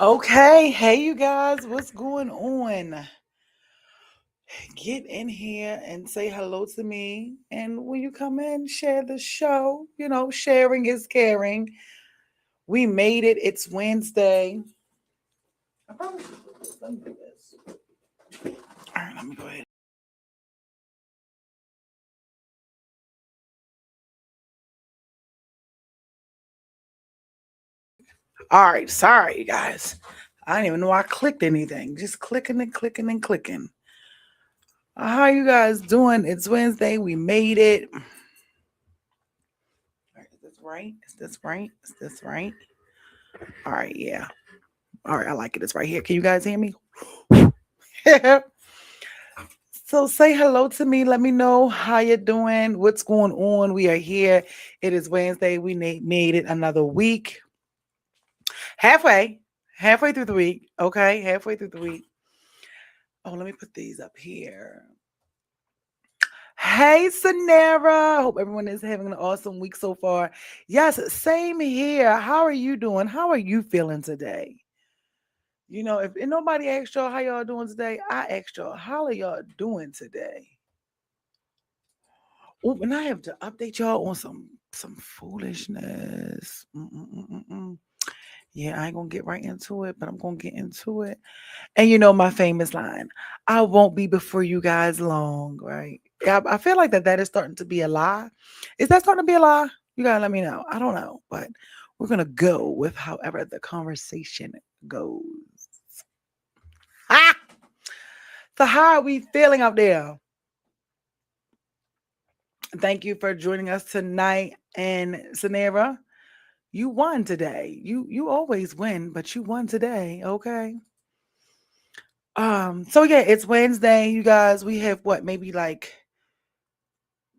Okay, hey you guys, what's going on? Get in here and say hello to me. And when you come in, share the show. Sharing is caring. We made it. It's Wednesday. I probably should do this. Let me do this. All right, let me go ahead. All right, sorry, you guys. I didn't even know I clicked anything. Just clicking and clicking and clicking. How you guys doing? It's Wednesday. We made it. All right, is this right? Is this right? Is this right? All right, yeah. All right, I like it. It's right here. Can you guys hear me? So say hello to me. Let me know how you're doing. What's going on? We are here. It is Wednesday. We made it another week. Halfway through the week. Okay, halfway through the week. Oh, let me put these up here. Hey, Sanera. Hope everyone is having an awesome week so far. Yes, same here. How are you doing? How are you feeling today? If nobody asked y'all how y'all doing today, I asked y'all, how are y'all doing today? Oh, and I have to update y'all on some foolishness. Yeah, I ain't gonna get right into it, but I'm gonna get into it. And my famous line, I won't be before you guys long, right? Yeah, I feel like that is starting to be a lie. Is that starting to be a lie? You gotta let me know. I don't know, but we're gonna go with however the conversation goes. Ah! So how are we feeling out there? Thank you for joining us tonight. And Sanera, you won today. You always win, but you won today. Okay. So yeah, it's Wednesday, you guys. We have what, maybe like,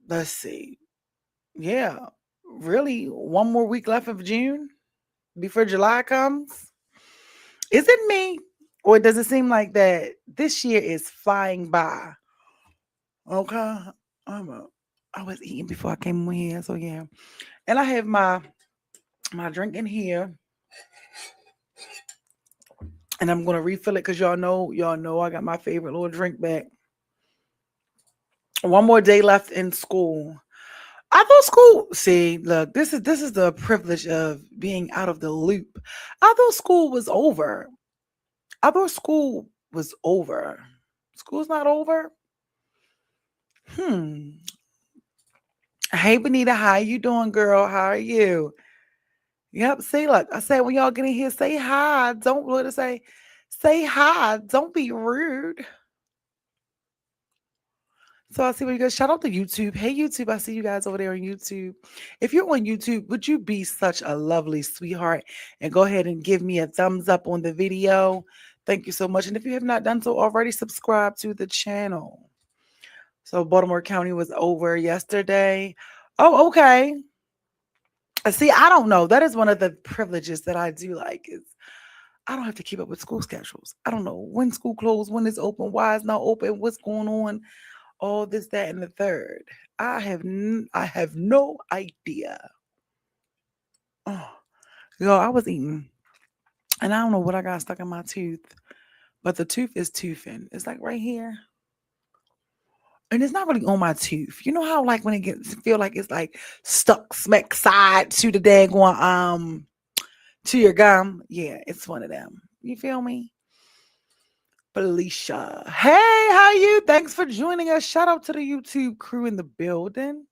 let's see. Yeah, really one more week left of June before July comes. Is it me? Or does it seem like that this year is flying by? Okay. I was eating before I came on here, so yeah. And I have my drink in here, and I'm gonna refill it because y'all know I got my favorite little drink back. One more day left in school. I thought school. See, look, this is the privilege of being out of the loop. I thought school was over. I thought school was over. School's not over. Hmm. Hey, Benita, how you doing, girl? How are you? Yep. See, look, I said when y'all get in here, say hi. Don't let us say hi. Don't be rude. So I see what you guys shout out to YouTube. Hey YouTube, I see you guys over there on YouTube. If you're on YouTube, would you be such a lovely sweetheart and go ahead and give me a thumbs up on the video? Thank you so much. And if you have not done so already, subscribe to the channel. So Baltimore County was over yesterday. Oh, okay. See, I don't know. That is one of the privileges that I do like is I don't have to keep up with school schedules. I don't know when school closed, when it's open, why it's not open, what's going on, all this, that, and the third. I have no idea. Oh, yo, I was eating, and I don't know what I got stuck in my tooth, but the tooth is toothing. It's like right here, and it's not really on my tooth. You know how like when it gets feel like it's like stuck smack side to the daggone to your gum. Yeah, it's one of them. You feel me? Felicia. Hey, how you? Thanks for joining us. Shout out to the YouTube crew in the building.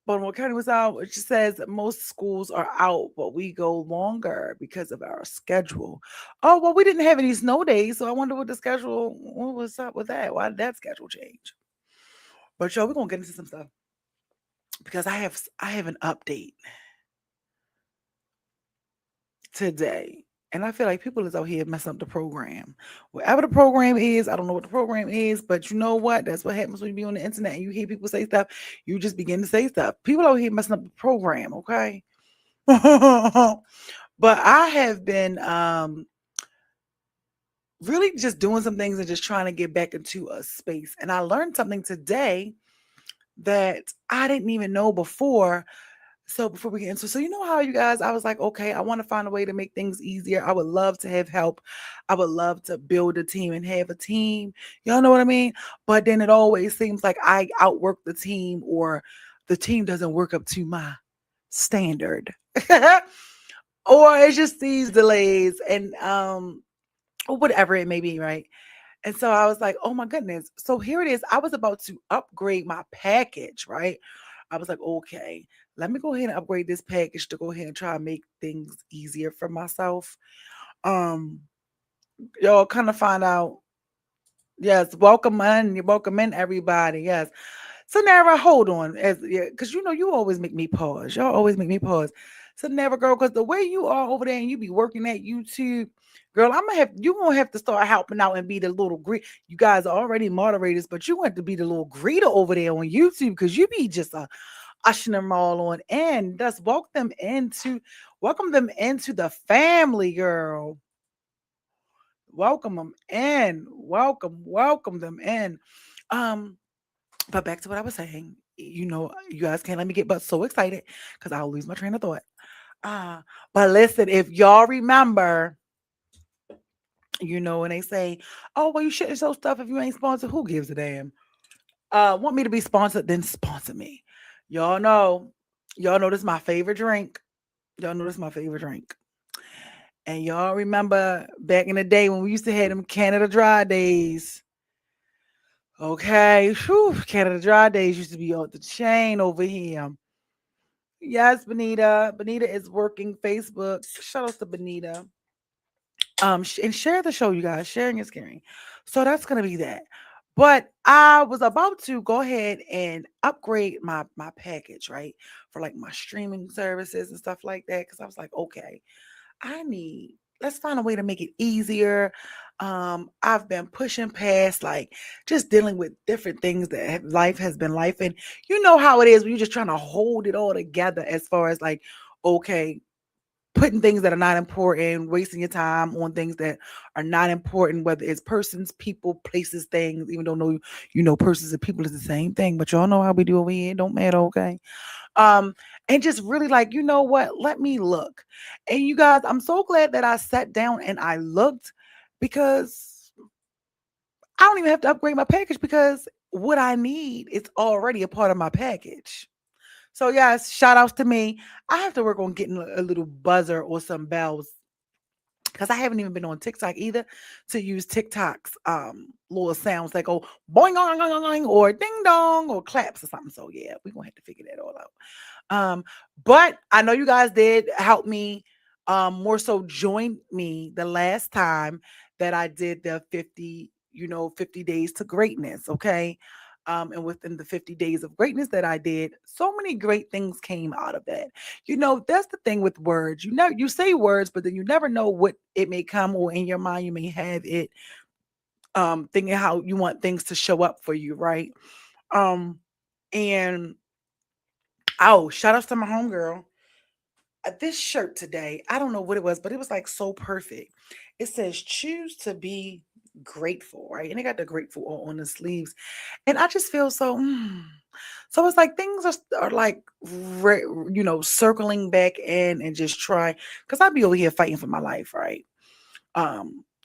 Baltimore County was out, which says that most schools are out, but we go longer because of our schedule. Oh, well, we didn't have any snow days, so I wonder what was up with that? Why did that schedule change? But y'all, we're gonna get into some stuff because I have an update today. And I feel like people is out here messing up the program. Whatever the program is, I don't know what the program is, but you know what? That's what happens when you be on the internet and you hear people say stuff. You just begin to say stuff. People out here messing up the program, okay? But I have been really just doing some things and just trying to get back into a space. And I learned something today that I didn't even know before. So before we get into, so you know how you guys, I was like, okay, I want to find a way to make things easier. I would love to have help. I would love to build a team and have a team. Y'all know what I mean? But then it always seems like I outwork the team, or the team doesn't work up to my standard. Or it's just these delays and or whatever it may be, right? And so I was like, oh my goodness. So here it is. I was about to upgrade my package, right? I was like, okay, let me go ahead and upgrade this package to go ahead and try and make things easier for myself. Um, y'all kind of find out. Yes, welcome in, everybody. Yes. So Nara, hold on, as yeah, because you know you always make me pause. Y'all always make me pause. So Nara, girl, because the way you are over there and you be working at YouTube, girl, you gonna have to start helping out and be the little greet. You guys are already moderators, but you want to be the little greeter over there on YouTube because you be just ushering them all on in. Thus, welcome them into the family, girl. Welcome them in. Welcome them in. Um, but back to what I was saying, you know, you guys can't let me get but so excited because I'll lose my train of thought. Uh, but listen, if y'all remember, you know, when they say, oh, well, you shouldn't show stuff if you ain't sponsored, who gives a damn? Want me to be sponsored, then sponsor me. Y'all know, y'all know this is my favorite drink. Y'all know this is my favorite drink. And y'all remember back in the day when we used to have them Canada Dry days. Okay, whew, Canada Dry days used to be on the chain over here. Yes, Benita. Benita is working Facebook. Shout out to Benita. And share the show, you guys. Sharing is caring. So that's gonna be that. But I was about to go ahead and upgrade my package, right? For like my streaming services and stuff like that. Cause I was like, okay, let's find a way to make it easier. I've been pushing past like just dealing with different things that life has been life. And you know how it is when you're just trying to hold it all together as far as like, okay, putting things that are not important, wasting your time on things that are not important, whether it's persons, people, places, things, even though no, you know, persons and people is the same thing, but y'all know how we do over here. It don't matter, okay? Um, and just really like, you know what? Let me look. And you guys, I'm so glad that I sat down and I looked because I don't even have to upgrade my package because what I need is already a part of my package. So yes, shout outs to me. I have to work on getting a little buzzer or some bells because I haven't even been on TikTok either to use TikTok's little sounds like oh boing, boing, boing, boing or ding dong or claps or something. So yeah, we're gonna have to figure that all out. But I know you guys did help me more so join me the last time that I did the 50, 50 days to greatness. Okay. And within the 50 days of greatness that I did, so many great things came out of that. You know, that's the thing with words. You know, you say words, but then you never know what it may come or in your mind you may have it thinking how you want things to show up for you, right? Um and oh, shout outs to my homegirl. This shirt today, I don't know what it was, but it was like so perfect. It says choose to be grateful, right? And it got the grateful on the sleeves. And I just feel so so it's like things are like circling back in and just trying because I'd be over here fighting for my life, right?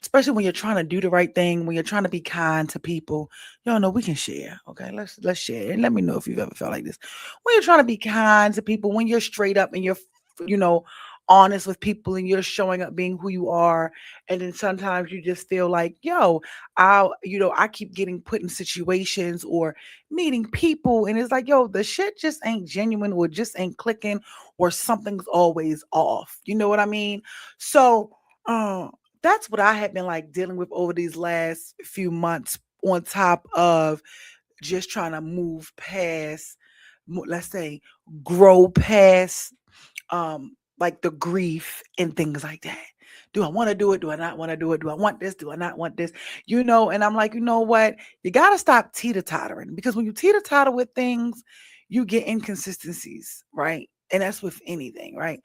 Especially when you're trying to do the right thing, when you're trying to be kind to people. Y'all know we can share. Okay, let's share and let me know if you've ever felt like this. When you're trying to be kind to people, when you're straight up and you're you know honest with people and you're showing up being who you are, and then sometimes you just feel like, yo, I keep getting put in situations or meeting people, and it's like, yo, the shit just ain't genuine or just ain't clicking or something's always off. You know what I mean? So, that's what I have been like dealing with over these last few months, on top of just trying to move past, let's say, grow past like the grief and things like that. Do I want to do it? Do I not want to do it? Do I want this? Do I not want this? And I'm like, you know what? You got to stop teeter-tottering, because when you teeter-totter with things, you get inconsistencies, right? And that's with anything, right?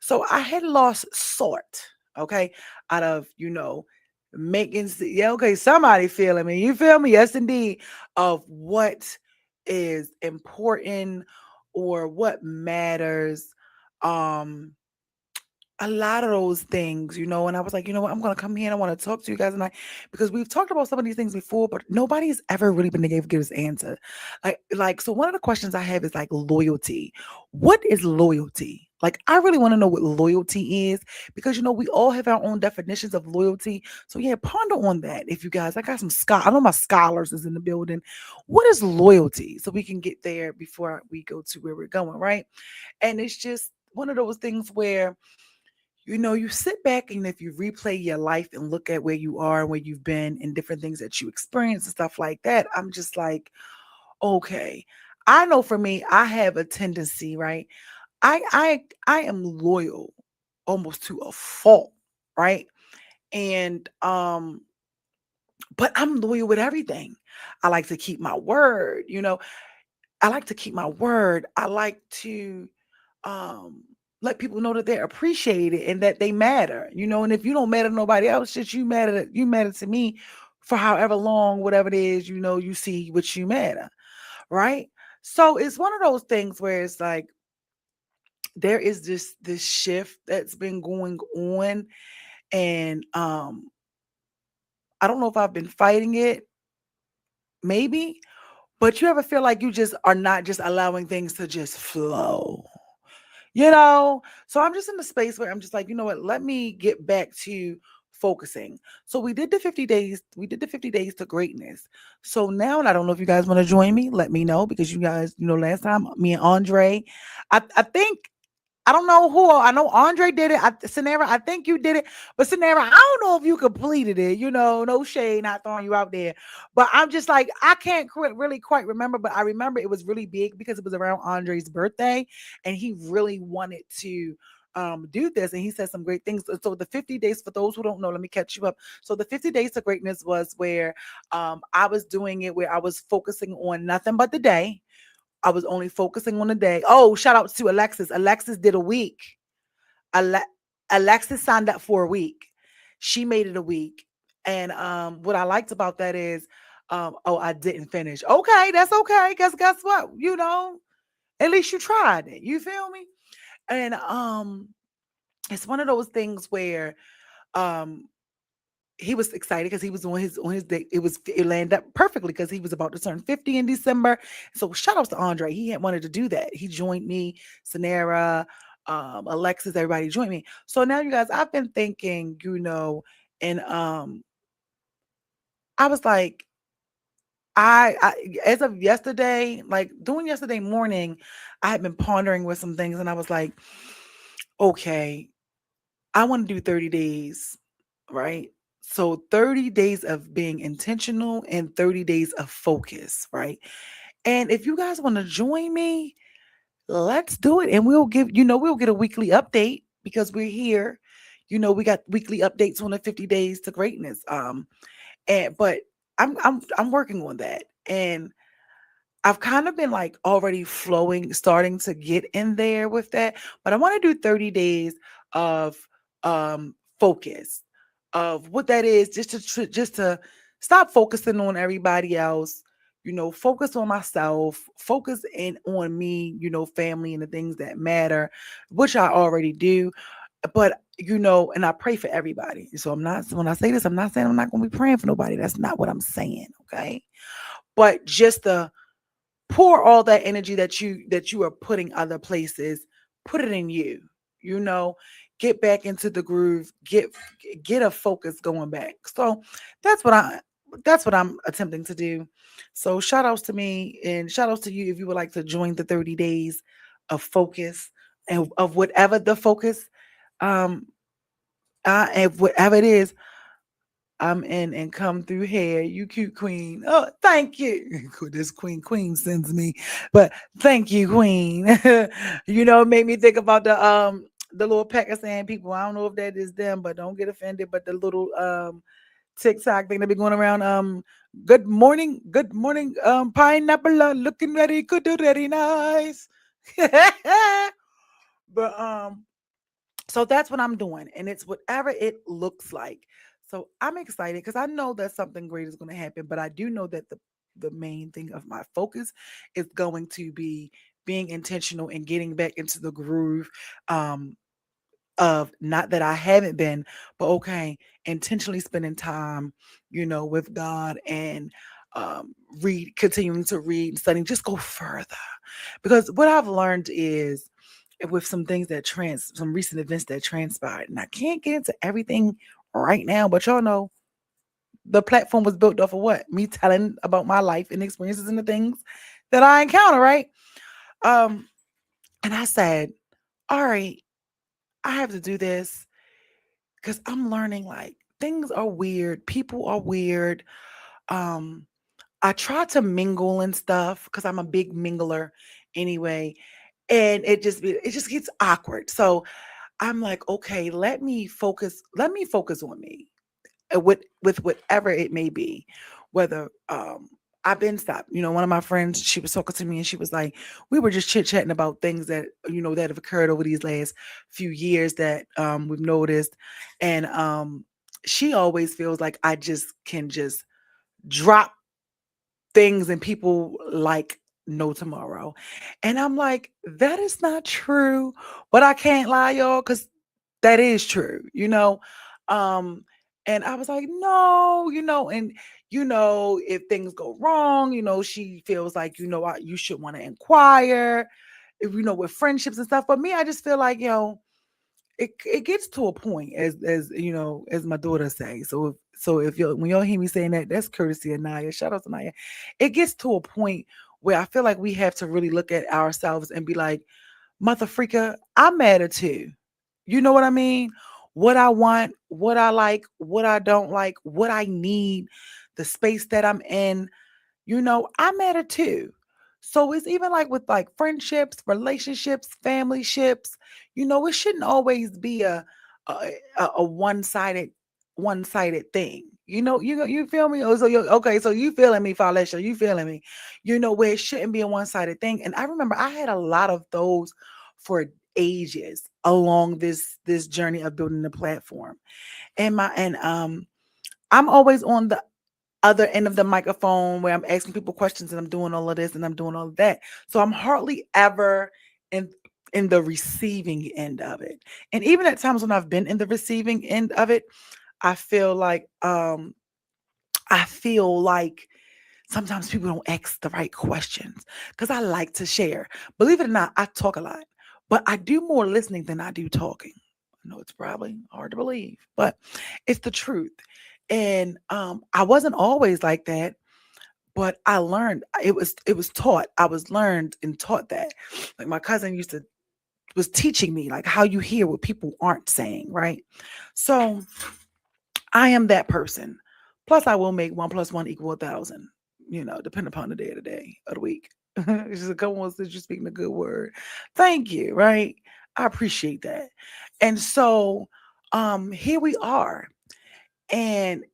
So I had lost sort, okay, out of, yeah, okay, somebody feeling me. You feel me? Yes, indeed. Of what is important, or what matters. Um, a lot of those things, and I was like, you know what, I'm gonna come here and I want to talk to you guys tonight because we've talked about some of these things before, but nobody's ever really been able to give us answer. So one of the questions I have is like loyalty. What is loyalty? Like, I really want to know what loyalty is because we all have our own definitions of loyalty. So yeah, ponder on that if you guys. I got some I know my scholars is in the building. What is loyalty? So we can get there before we go to where we're going, right? And it's just one of those things where you sit back and if you replay your life and look at where you are and where you've been and different things that you experience and stuff like that, I'm just like, okay. I know for me, I have a tendency, right? I am loyal almost to a fault, right? And but I'm loyal with everything. I like to keep my word. I like to keep my word. I like to um let people know that they're appreciated and that they matter. And if you don't matter to nobody else, just you matter to me for however long, whatever it is, you see what you matter, right? So it's one of those things where it's like there is this shift that's been going on, and I don't know if I've been fighting it, maybe, but you ever feel like you just are not just allowing things to just flow? So I'm just in the space where I'm just like, you know what, let me get back to focusing. So we did the 50 days to greatness. So now, and I don't know if you guys want to join me, let me know, because you guys, last time me and Andre, I think, I don't know who. I know Andre did it. Sanera, I think you did it. But Sanera, I don't know if you completed it. No shade, not throwing you out there. But I'm just like, I can't really quite remember. But I remember it was really big because it was around Andre's birthday. And he really wanted to do this. And he said some great things. So the 50 days, for those who don't know, let me catch you up. So the 50 days to greatness was where I was doing it, where I was focusing on nothing but the day. I was only focusing on the day. Oh, shout out to Alexis. Alexis did a week. Ale- Alexis signed up for a week. She made it a week. And what I liked about that is, oh, I didn't finish. Okay, that's okay. Guess what? At least you tried it. You feel me? And it's one of those things where um he was excited because he was on his day. It landed up perfectly because he was about to turn 50 in December. So shout outs to Andre. He had wanted to do that. He joined me, Sanera, Alexis, everybody joined me. So now, you guys, I've been thinking, and I was like, I as of yesterday, like doing yesterday morning, I had been pondering with some things, and I was like, okay, I want to do 30 days, right? So 30 days of being intentional and 30 days of focus, right? And if you guys want to join me, let's do it. And we'll get a weekly update because we're here. We got weekly updates on the 50 days to greatness. But I'm working on that. And I've kind of been like already flowing, starting to get in there with that. But I want to do 30 days of focus, of what that is, just to stop focusing on everybody else, focus on myself, focus in on me, family and the things that matter, which I already do. But and I pray for everybody. So I'm not, when I say this, I'm not saying I'm not gonna be praying for nobody. That's not what I'm saying. Okay. But just the pour all that energy that you are putting other places, put it in you know get back into the groove, get a focus going back. So that's what I'm attempting to do. So shout outs to me and shout outs to you if you would like to join the 30 days of focus, and of whatever the focus, um and whatever it is, I'm in, and come through here. You cute queen. Oh, thank you. This queen sends me. But thank you, queen. It made me think about the little Pakistan people. I don't know if that is them, but don't get offended. But the little TikTok thing that be going around. Good morning, pineapple, looking very good, very nice. But so that's what I'm doing, and it's whatever it looks like. So I'm excited because I know that something great is going to happen, but I do know that the main thing of my focus is going to be being intentional and getting back into the groove um, of, not that I haven't been, but okay, intentionally spending time, with God, and continuing to read and studying, just go further. Because what I've learned is, with some things some recent events that transpired, and I can't get into everything right now, but y'all know the platform was built off of what? Me telling about my life and experiences and the things that I encounter, right? Um, and I said, all right, I have to do this because I'm learning, like, things are weird, people are weird. Um, I try to mingle and stuff because I'm a big mingler anyway, and it just gets awkward. So I'm like, okay, let me focus on me, with whatever it may be, whether I've been stopped. One of my friends, she was talking to me and she was like, we were just chit chatting about things that that have occurred over these last few years that we've noticed, and she always feels like I just can just drop things and people like no tomorrow. And I'm like, that is not true. But I can't lie, y'all, because that is true. Um, and I was like, no, and if things go wrong, she feels like, you should want to inquire, if with friendships and stuff. But me, I just feel like, it gets to a point, as my daughter say. So if you when y'all hear me saying that, that's courtesy of Naya. Shout out to Naya. It gets to a point where I feel like we have to really look at ourselves and be like, Mother Freaka, I'm mad at too. You know what I mean? What I want, what I like, what I don't like, what I need, the space that I'm in, I'm at it too. So it's even like with like friendships, relationships, family ships, it shouldn't always be a one-sided thing. You feel me? Oh, so you okay, so you feeling me, Felicia, you feeling me. Where it shouldn't be a one-sided thing. And I remember I had a lot of those for ages along this journey of building the platform. And I'm always on the other end of the microphone where I'm asking people questions and I'm doing all of this and I'm doing all of that. So I'm hardly ever in the receiving end of it. And even at times when I've been in the receiving end of it, I feel like I feel like sometimes people don't ask the right questions because I like to share. Believe it or not, I talk a lot, but I do more listening than I do talking. I know it's probably hard to believe, but it's the truth. And I wasn't always like that, but I learned, it was taught. I was learned and taught that. Like my cousin was teaching me like how you hear what people aren't saying, right? So I am that person. Plus, I will make 1 + 1 = 1,000. Depending upon the day of the day of the week. It's just a couple ones that you're speaking a good word. Thank you. Right? I appreciate that. And so, here we are, and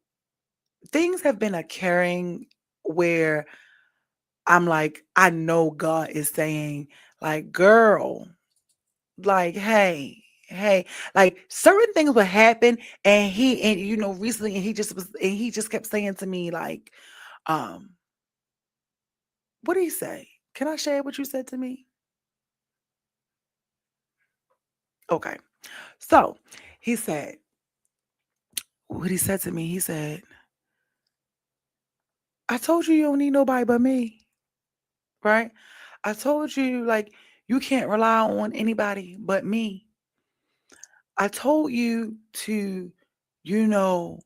things have been occurring where I'm like, I know God is saying, like, girl, like, hey, like certain things would happen, and recently, and he just kept saying to me, like, um, what did he say? Can I share what you said to me? Okay. So he said, what he said to me, he said, I told you don't need nobody but me, right? I told you, like, you can't rely on anybody but me. I told you to, you know,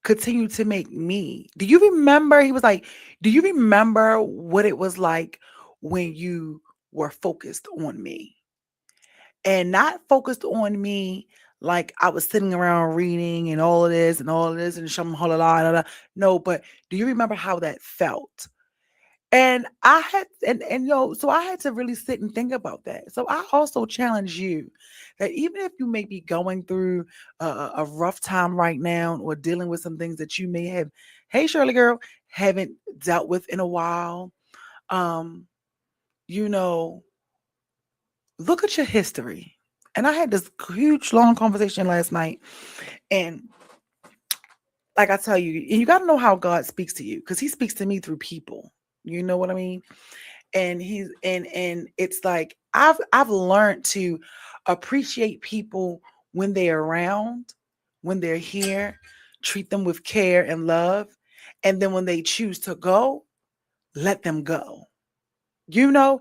continue to make me. Do you remember? He was like, do you remember what it was like when you were focused on me? And not focused on me like I was sitting around reading and all of this and all of this and some whole lot. No, but do you remember how that felt? And I had so I had to really sit and think about that. So I also challenge you that even if you may be going through a rough time right now or dealing with some things that you may have, hey Shirley girl, haven't dealt with in a while, um, you know, look at your history. And I had this huge long conversation last night, and like I tell you, and you got to know how God speaks to you because He speaks to me through people. You know what I mean? And and it's like I've learned to appreciate people when they're around, when they're here, treat them with care and love, and then when they choose to go, let them go. You know,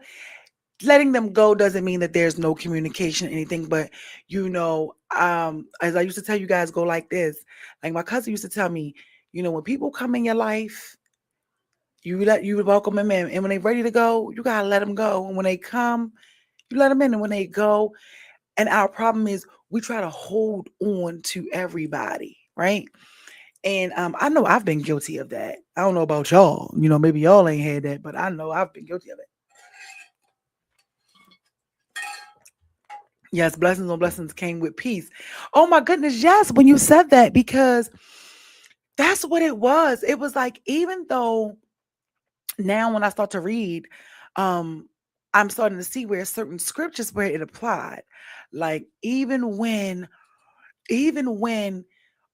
letting them go doesn't mean that there's no communication or anything, but as I used to tell you guys, go like this. Like my cousin used to tell me, when people come in your life, you welcome them in, and when they're ready to go, you gotta let them go. And when they come, you let them in, and when they go, and our problem is we try to hold on to everybody, right? And I know I've been guilty of that. I don't know about y'all. Maybe y'all ain't had that, but I know I've been guilty of it. Yes, blessings on blessings came with peace. Oh my goodness, yes, when you said that, because that's what it was. It was like, even though now when I start to read, um, I'm starting to see where certain scriptures where it applied. Like even when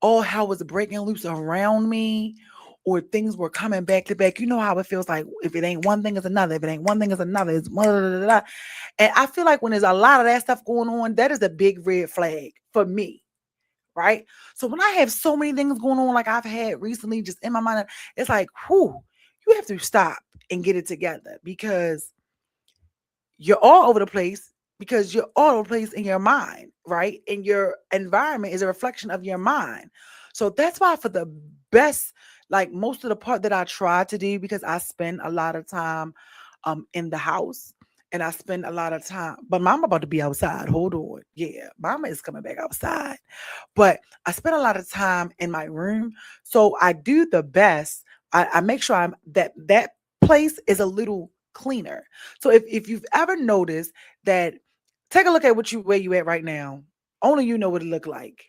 all hell was breaking loose around me, or things were coming back to back, you know how it feels like if it ain't one thing is another, if it ain't one thing is another, it's blah, blah, blah, blah. And I feel like when there's a lot of that stuff going on, that is a big red flag for me. Right. So when I have so many things going on, like I've had recently, just in my mind, it's like, whoo, you have to stop and get it together, because you're all over the place, because you're all over the place in your mind, right? And your environment is a reflection of your mind. So that's why, for the best, like most of the part that I try to do, because I spend a lot of time in the house, and I spend a lot of time, but mama about to be outside. Hold on. Yeah, mama is coming back outside. But I spend a lot of time in my room. So I do the best. I make sure that place is a little cleaner. So if you've ever noticed that, take a look at where you at right now. Only you know what it look like.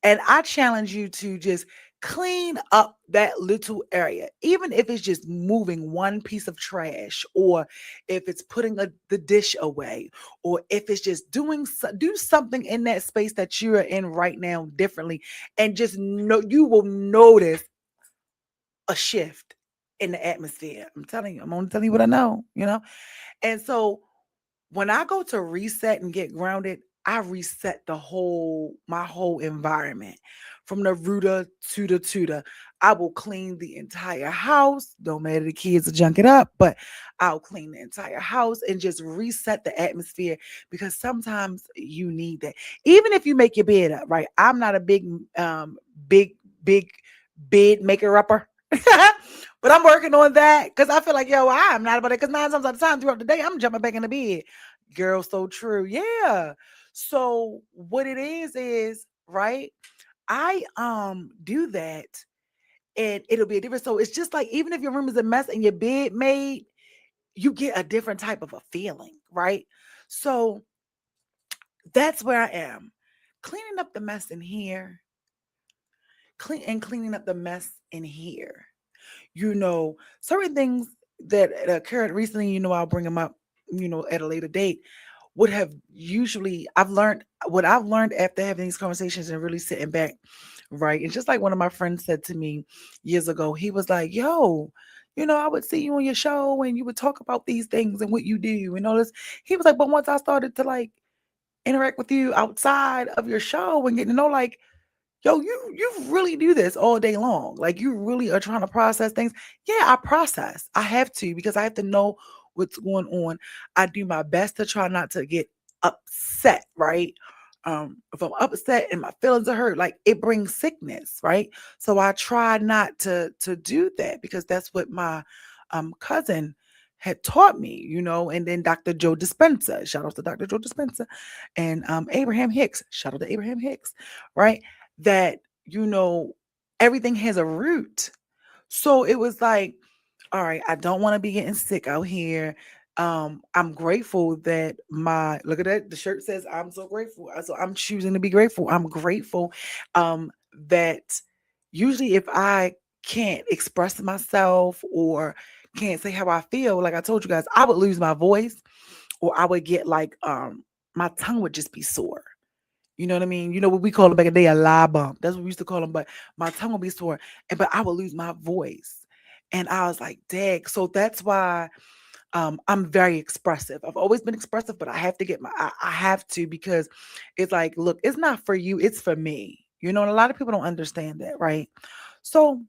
And I challenge you to just clean up that little area, even if it's just moving one piece of trash, or if it's putting the dish away, or if it's just do something in that space that you're in right now differently, and just know you will notice a shift in the atmosphere. I'm telling you, I'm only telling you what I know. And so when I go to reset and get grounded, I reset my whole environment from the rooter to the tutor. I will clean the entire house. Don't matter, the kids will junk it up, but I'll clean the entire house and just reset the atmosphere, because sometimes you need that. Even if you make your bed up, right? I'm not a big bed maker upper. But I'm working on that, because I feel like, I'm not about it. Because 9 times out of the time throughout the day, I'm jumping back in the bed. Girl, so true. Yeah. So what it is right. I do that, and it'll be a different. So it's just like, even if your room is a mess and your bed made, you get a different type of a feeling, right? So that's where I am. Cleaning up the mess in here, cleaning up the mess in here. Certain things that occurred recently, I'll bring them up, at a later date, would have usually, I've learned after having these conversations and really sitting back, right? And just like one of my friends said to me years ago, he was like, yo, I would see you on your show and you would talk about these things and what you do and all this. He was like, but once I started to like interact with you outside of your show and getting to know, like, yo, you really do this all day long. Like, you really are trying to process things. Yeah, I process. I have to, because I have to know what's going on. I do my best to try not to get upset, right? If I'm upset and my feelings are hurt, like, it brings sickness, right? So I try not to do that, because that's what my cousin had taught me, and then Dr. Joe Dispenza, shout out to Dr. Joe Dispenza, and Abraham Hicks, shout out to Abraham Hicks, right? That, everything has a root. So it was like, all right, I don't want to be getting sick out here. I'm grateful that look at that, the shirt says I'm so grateful. So I'm choosing to be grateful. I'm grateful that usually if I can't express myself or can't say how I feel, like I told you guys, I would lose my voice, or I would get like my tongue would just be sore. You know what I mean? You know what we call it back in the day, a lie bump. That's what we used to call them. But my tongue would be sore, but I would lose my voice. And I was like, dang. So that's why I'm very expressive. I've always been expressive, but I have to I have to, because it's like, look, it's not for you, it's for me. And a lot of people don't understand that, right? So,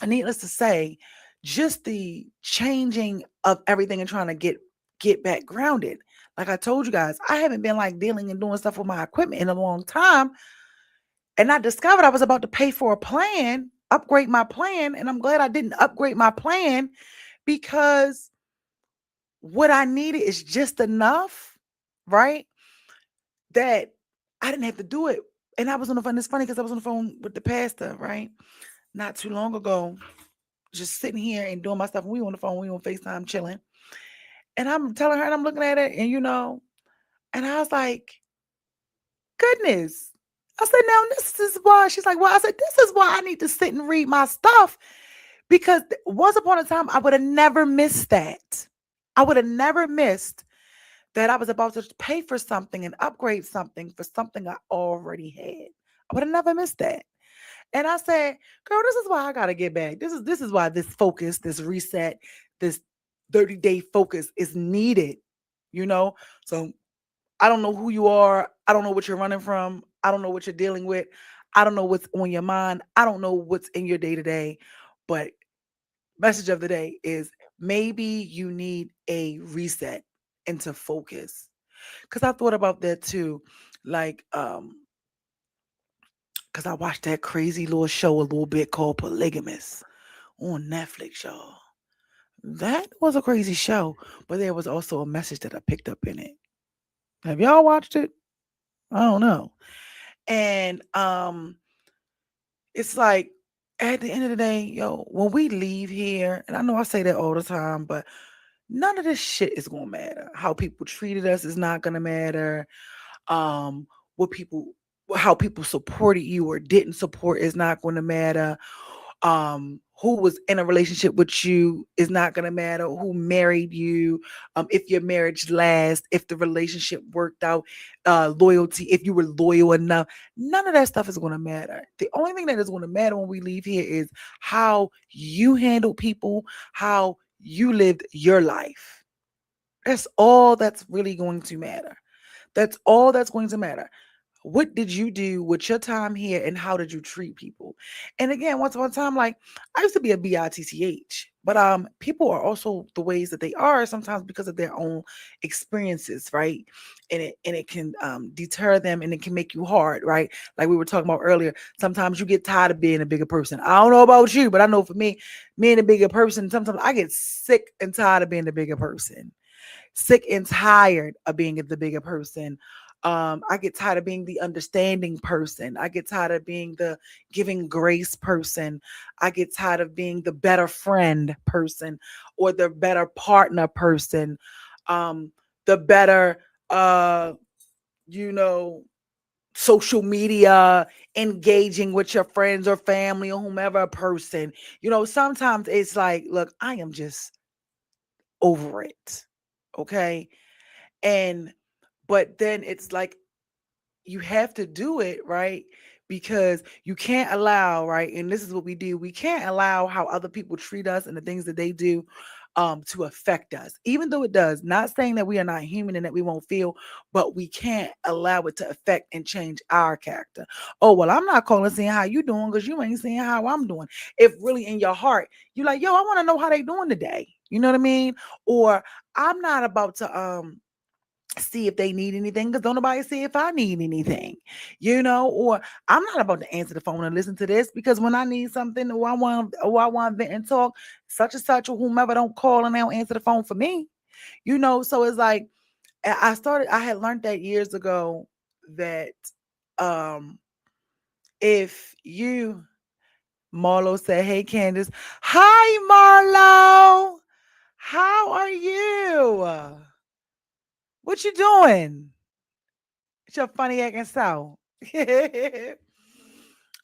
needless to say, just the changing of everything and trying to get back grounded. Like I told you guys, I haven't been like dealing and doing stuff with my equipment in a long time. And I discovered I was about to pay for a plan, upgrade my plan. And I'm glad I didn't upgrade my plan, because what I needed is just enough, right? That I didn't have to do it. And I was on the phone. It's funny because I was on the phone with the pastor, right? Not too long ago, just sitting here and doing my stuff. We on the phone, we on FaceTime chilling. And I'm telling her, and I'm looking at it, and and I was like, goodness. I said, now this is why. She's like, well, I said, this is why I need to sit and read my stuff. Because once upon a time, I would have never missed that. I would have never missed that I was about to pay for something and upgrade something for something I already had. I would have never missed that. And I said, girl, this is why I gotta get back. This is why this focus, this reset, this 30-day focus is needed. You know? So I don't know who you are. I don't know what you're running from. I don't know what you're dealing with. I don't know what's on your mind. I don't know what's in your day-to-day. But message of the day is, maybe you need a reset into focus. Because I thought about that too. Like, because I watched that crazy little show a little bit called Polygamous on Netflix, y'all. That was a crazy show, but there was also a message that I picked up in it. Have y'all watched it? I don't know. And it's like, at the end of the day, yo, when we leave here, and I know I say that all the time, but none of this shit is gonna matter. How people treated us is not gonna matter. Um, what people how people supported you or didn't support is not going to matter. Who was in a relationship with you is not going to matter. Who married you, if your marriage lasts, if the relationship worked out, loyalty, if you were loyal enough, none of that stuff is going to matter. The only thing that is going to matter when we leave here is how you handle people, how you lived your life. That's all that's really going to matter. That's all that's going to matter. What did you do with your time here, and how did you treat people? And again, once upon a time, like, I used to be a bitch, but people are also the ways that they are sometimes because of their own experiences, right? And it can deter them, and it can make you hard, right? Like we were talking about earlier, sometimes you get tired of being a bigger person. I don't know about you, but I know for me, being a bigger person, sometimes I get sick and tired of being the bigger person, sick and tired of being the bigger person. I get tired of being the understanding person. I get tired of being the giving grace person. I get tired of being the better friend person, or the better partner person, the better, you know, social media, engaging with your friends or family or whomever person. Sometimes it's like, look, I am just over it. Okay. And but then it's like, you have to do it, right? Because you can't allow, right? And this is what we do. We can't allow how other people treat us and the things that they do to affect us, even though it does. Not saying that we are not human and that we won't feel, but we can't allow it to affect and change our character. Oh, well, I'm not calling seeing how you doing because you ain't seeing how I'm doing. If really in your heart, you're like, yo, I want to know how they doing today. You know what I mean? Or I'm not about to see if they need anything because don't nobody see if I need anything, or I'm not about to answer the phone and listen to this because when I need something, or I want to vent and talk, such and such or whomever don't call and they don't answer the phone for me. So it's like, I had learned that years ago that um if you Marlo said, hey Candace. Hi Marlo. How are you? What you doing? It's your funny acting self.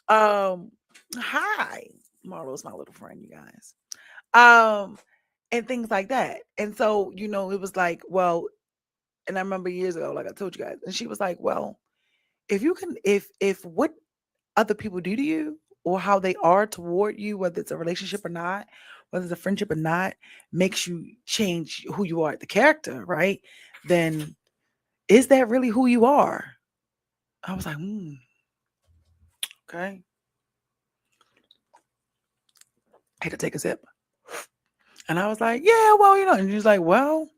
um, Hi. Marlo's my little friend, you guys. Um, and things like that. And so, it was like, well, and I remember years ago, like I told you guys, and she was like, well, if you can, if what other people do to you, or how they are toward you, whether it's a relationship or not, whether it's a friendship or not, makes you change who you are, the character, right? Then is that really who you are? I was like, okay. I had to take a sip. And I was like, yeah, well, and he was like, well,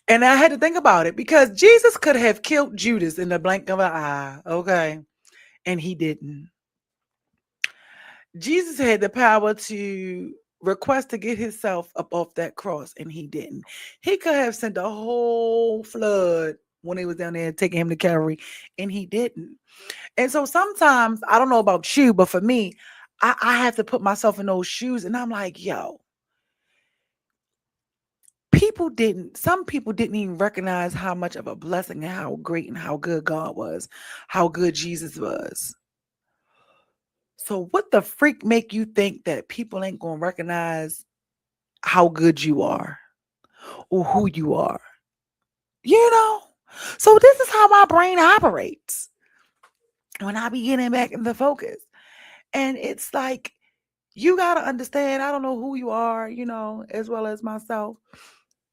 and I had to think about it because Jesus could have killed Judas in the blink of an eye, okay? And he didn't. Jesus had the power to request to get himself up off that cross, and he didn't. He could have sent a whole flood when he was down there taking him to Calvary, and he didn't. And so sometimes, I don't know about you, but for me, I have to put myself in those shoes, and I'm like, yo, some people didn't even recognize how much of a blessing and how great and how good God was, how good Jesus was. So what the freak make you think that people ain't gonna recognize how good you are or who you are? You know? So this is how my brain operates when I be getting back in the focus. And it's like, you gotta understand, I don't know who you are, as well as myself.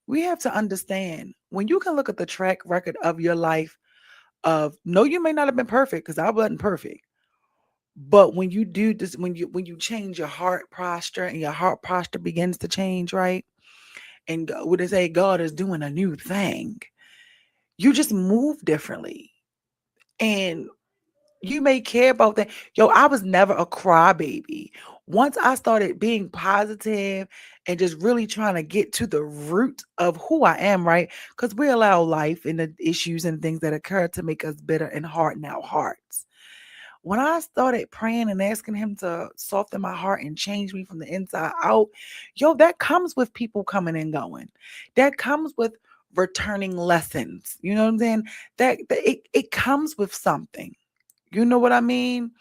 We have to understand when you can look at the track record of your life of no, you may not have been perfect because I wasn't perfect. But when you do this, when you change your heart posture and your heart posture begins to change, right? And what they say, God is doing a new thing. You just move differently. And you may care about that. Yo, I was never a crybaby. Once I started being positive and just really trying to get to the root of who I am, right? Because we allow life and the issues and things that occur to make us bitter and harden our hearts. When I started praying and asking him to soften my heart and change me from the inside out, yo, that comes with people coming and going. That comes with returning lessons. You know what I'm saying? It comes with something. You know what I mean?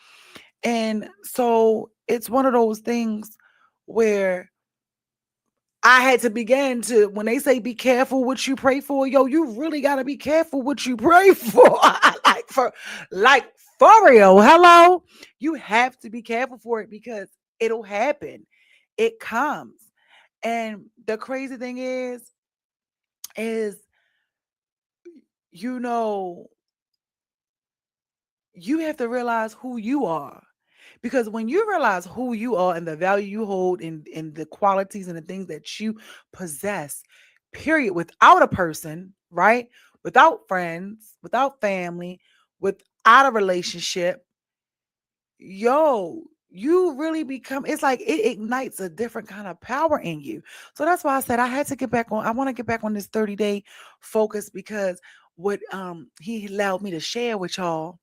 And so it's one of those things where I had to begin to, when they say be careful what you pray for, yo, you really got to be careful what you pray for. like for real. Hello. You have to be careful for it because it'll happen. It comes. And the crazy thing is, you know, you have to realize who you are. Because when you realize who you are and the value you hold and the qualities and the things that you possess, period, without a person, right? Without friends, without family, without a relationship, yo, you really become, it's like it ignites a different kind of power in you. So that's why I said I had to get back on, I want to get back on this 30-day focus because what he allowed me to share with y'all,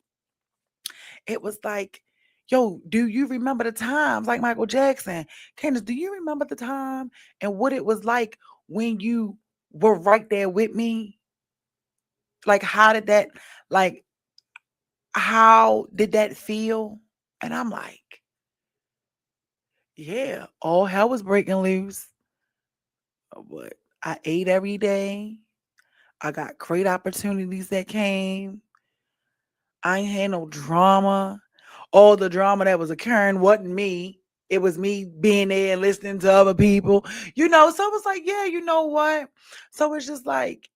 it was like, yo, do you remember the times like Michael Jackson? Candace, do you remember the time and what it was like when you were right there with me? Like, like, how did that feel? And I'm like, yeah, all hell was breaking loose. But I ate every day. I got great opportunities that came. I ain't had no drama. All the drama that was occurring wasn't me. It was me being there and listening to other people, So it was like, yeah, you know what? So it's just like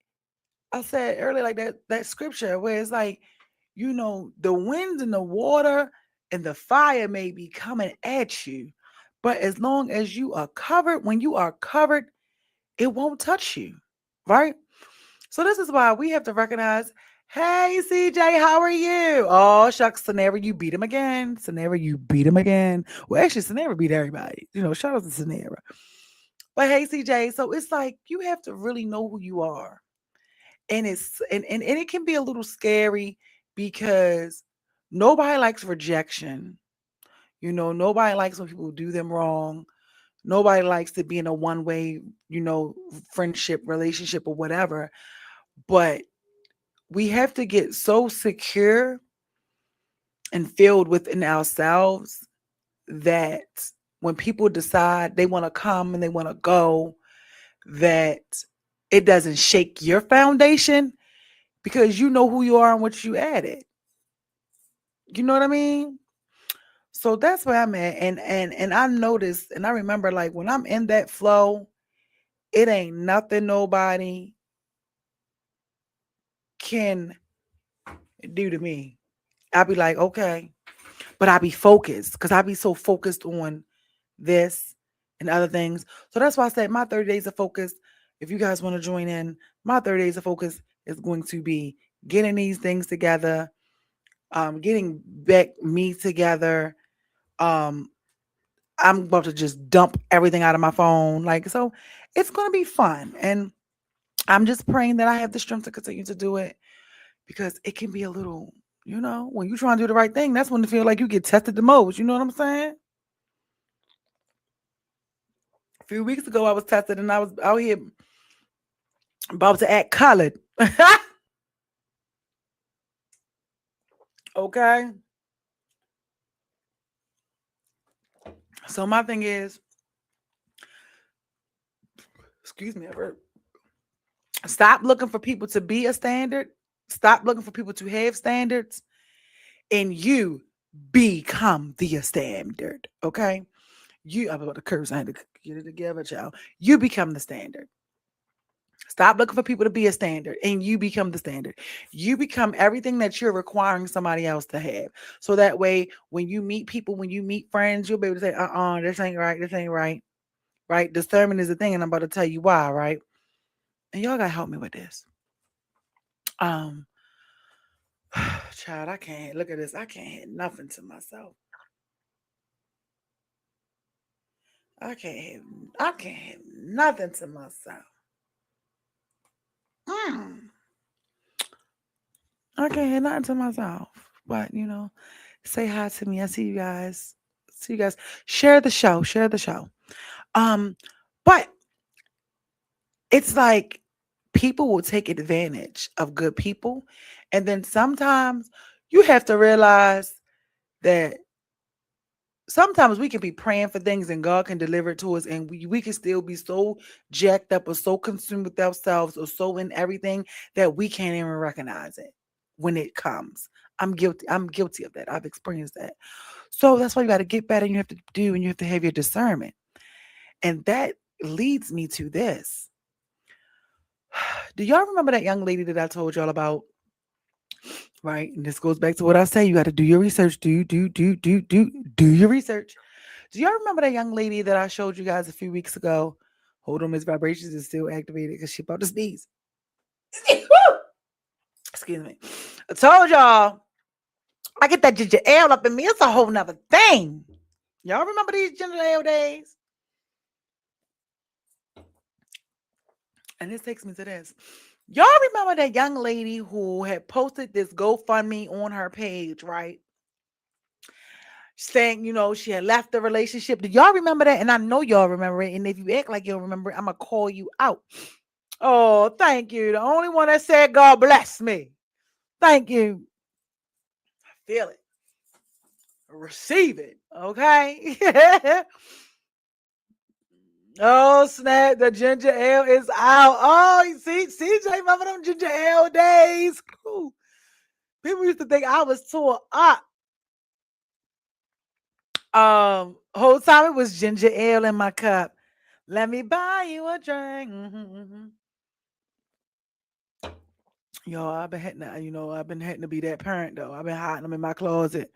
I said earlier, like that scripture where it's like, the winds and the water and the fire may be coming at you, but as long as you are covered, when you are covered, it won't touch you, right? So this is why we have to recognize, hey, CJ, how are you? Oh, shucks, Sanera, you beat him again. Sanera, you beat him again. Well, actually, Sanera beat everybody. Shout out to Sanera. But hey, CJ, so it's like you have to really know who you are. And and it can be a little scary because nobody likes rejection. Nobody likes when people do them wrong. Nobody likes to be in a one-way, friendship, relationship, or whatever. But we have to get so secure and filled within ourselves that when people decide they want to come and they want to go, that it doesn't shake your foundation because you know who you are and what you added. You know what I mean? So that's where I'm at. And I noticed and I remember like when I'm in that flow, it ain't nothing nobody can do to me. I'll be like, okay. But I be focused because I be so focused on this and other things. So that's why I said my 30 days of focus. If you guys want to join in, my 30 days of focus is going to be getting these things together, getting back me together. Um, I'm about to just dump everything out of my phone. Like, so it's going to be fun. And I'm just praying that I have the strength to continue to do it because it can be a little, when you're trying to do the right thing, that's when you feel like you get tested the most. You know what I'm saying? A few weeks ago, I was tested and I was out here about to act colored. Okay. So my thing is, excuse me, stop looking for people to be a standard. Stop looking for people to have standards, and you become the standard. Okay. I'm about to curse. I had to get it together, child. You become the standard. Stop looking for people to be a standard and you become the standard. You become everything that you're requiring somebody else to have. So that way, when you meet people, when you meet friends, you'll be able to say, this ain't right. This ain't right. Right. Discernment is the thing. And I'm about to tell you why. Right. And y'all got to help me with this. Um, Child, I can't look at this. I can't have nothing to myself. I can't have, I can't have nothing to myself. Mm, I can't have nothing to myself. But, say hi to me. I see you guys. See you guys. Share the show. Share the show. Um, but it's like people will take advantage of good people. And then sometimes you have to realize that sometimes we can be praying for things and God can deliver it to us, and we can still be so jacked up or so consumed with ourselves or so in everything that we can't even recognize it when it comes. I'm guilty. I'm guilty of that. I've experienced that. So that's why you got to get better and you have to do and you have to have your discernment. And that leads me to this. Do y'all remember that young lady that I told y'all about? Right. And this goes back to what I say. You got to do your research. Do your research. Do y'all remember that young lady that I showed you guys a few weeks ago? Hold on, Miss Vibrations is still activated because she about to sneeze. Excuse me. I told y'all I get that ginger ale up in me. It's a whole nother thing. Y'all remember these ginger ale days? And this takes me to this. Y'all remember that young lady who had posted this GoFundMe on her page, right? Saying, she had left the relationship. Did y'all remember that? And I know y'all remember it. And if you act like you don't remember it, I'm going to call you out. Oh, thank you. The only one that said God bless me. Thank you. I feel it. Receive it. Okay. Oh, snap. The ginger ale is out. Oh, you see, CJ, remember them ginger ale days? Ooh. People used to think I was tore up. Whole time it was ginger ale in my cup. Let me buy you a drink. Yo, I've been hitting that, I've been hitting to be that parent though. I've been hiding them in my closet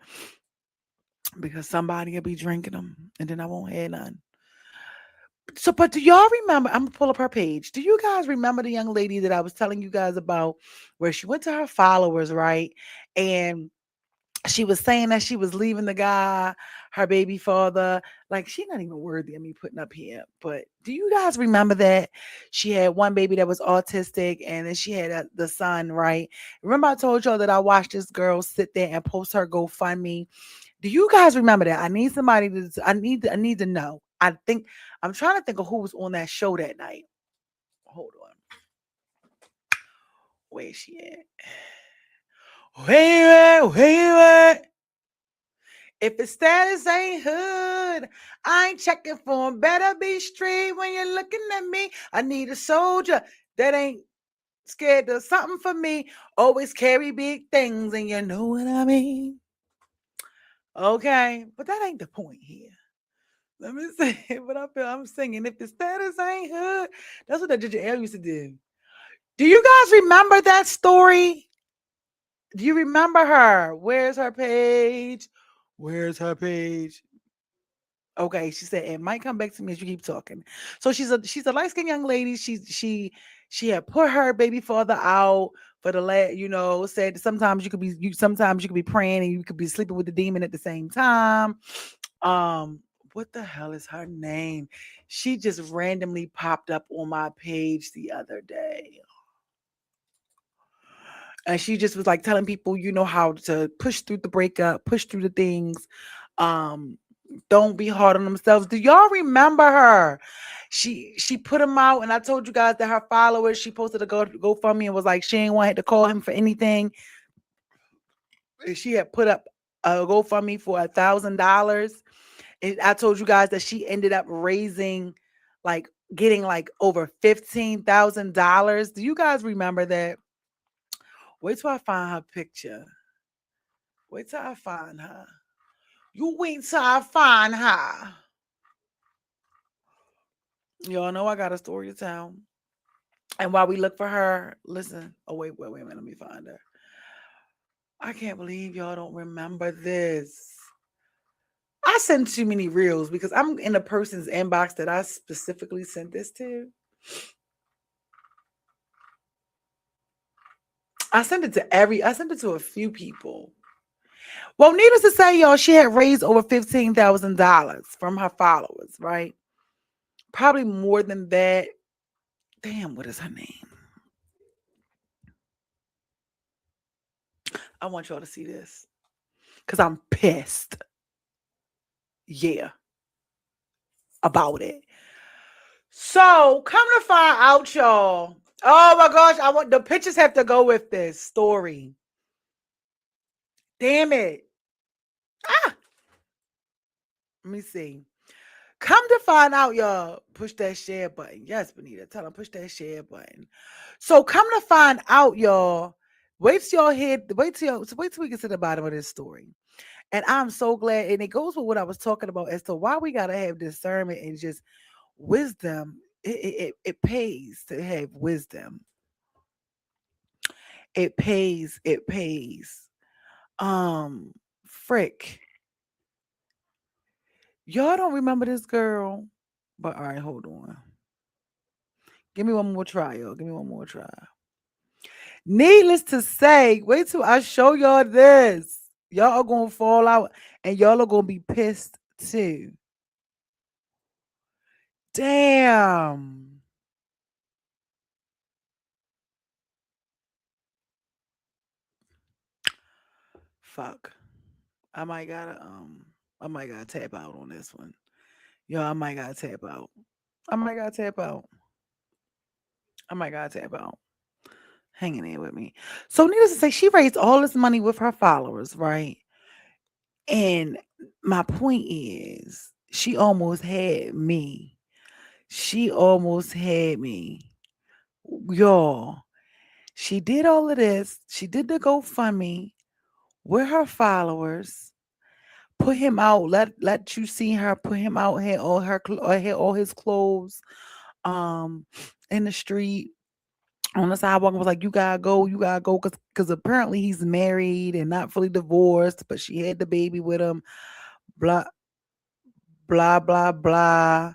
because somebody will be drinking them and then I won't have none. So, but do y'all remember? I'm gonna pull up her page. Do you guys remember the young lady that I was telling you guys about where she went to her followers, right? And she was saying that she was leaving the guy, her baby father. Like, she's not even worthy of me putting up here. But do you guys remember that? She had one baby that was autistic, and then she had the son, right? Remember, I told y'all that I watched this girl sit there and post her GoFundMe. Do you guys remember that? I need somebody to. I need to know. I think I'm trying to think of who was on that show that night. Hold on. Where's she at? Wait. If the status ain't hood, I ain't checking for him. Better be straight when you're looking at me. I need a soldier that ain't scared of something for me. Always carry big things, and you know what I mean. Okay, but that ain't the point here. Let me say what I feel. I'm singing. If the status ain't hood, that's what that Ginger Ale used to do. Do you guys remember that story? Do you remember her? Where's her page? Where's her page? Okay, she said it might come back to me as you keep talking. So she's a light skinned young lady. She had put her baby father out for the said sometimes sometimes you could be praying and you could be sleeping with the demon at the same time. Um, what the hell is her name? She just randomly popped up on my page the other day. And she just was like telling people, how to push through the breakup, push through the things. Um, don't be hard on themselves. Do y'all remember her? She put him out, and I told you guys that her followers, she posted a GoFundMe and was like, she ain't wanted to call him for anything. And she had put up a GoFundMe for $1,000. And I told you guys that she ended up raising, like, getting like over $15,000. Do you guys remember that? Wait till I find her picture. Wait till I find her. You wait till I find her. Y'all know I got a story to tell. And while we look for her, listen. Oh, wait a minute. Let me find her. I can't believe y'all don't remember this. I send too many reels because I'm in a person's inbox that I specifically sent this to. I sent it to a few people. Well, needless to say, y'all, she had raised over $15,000 from her followers, right? Probably more than that. Damn, what is her name? I want y'all to see this because I'm pissed. Yeah, about it. So come to find out, y'all. Oh my gosh, I want the pictures have to go with this story. Damn it. Ah, let me see. Come to find out, y'all. Push that share button. Yes, Benita. Tell them push that share button. So come to find out, y'all. Wait till y'all hear. Wait till we get to the bottom of this story. And I'm so glad. And it goes with what I was talking about as to why we gotta have discernment and just wisdom. It pays to have wisdom. It pays. It pays. Frick. Y'all don't remember this girl. But all right, hold on. Give me one more try, y'all. Give me one more try. Needless to say, wait till I show y'all this. Y'all are gonna fall out and y'all are gonna be pissed too. Damn. Fuck. I might gotta I might gotta tap out on this one. Yo, I might gotta tap out. I might gotta tap out. I might gotta tap out. Hang in there with me. So needless to say, she raised all this money with her followers, right? And my point is, she almost had me. She almost had me. Y'all, she did all of this. She did the GoFundMe with her followers. Put him out. Let you see her. Put him out. Had all his clothes. Um, in the street on the sidewalk. And was like, you gotta go, because apparently he's married and not fully divorced, but she had the baby with him. Blah blah blah blah.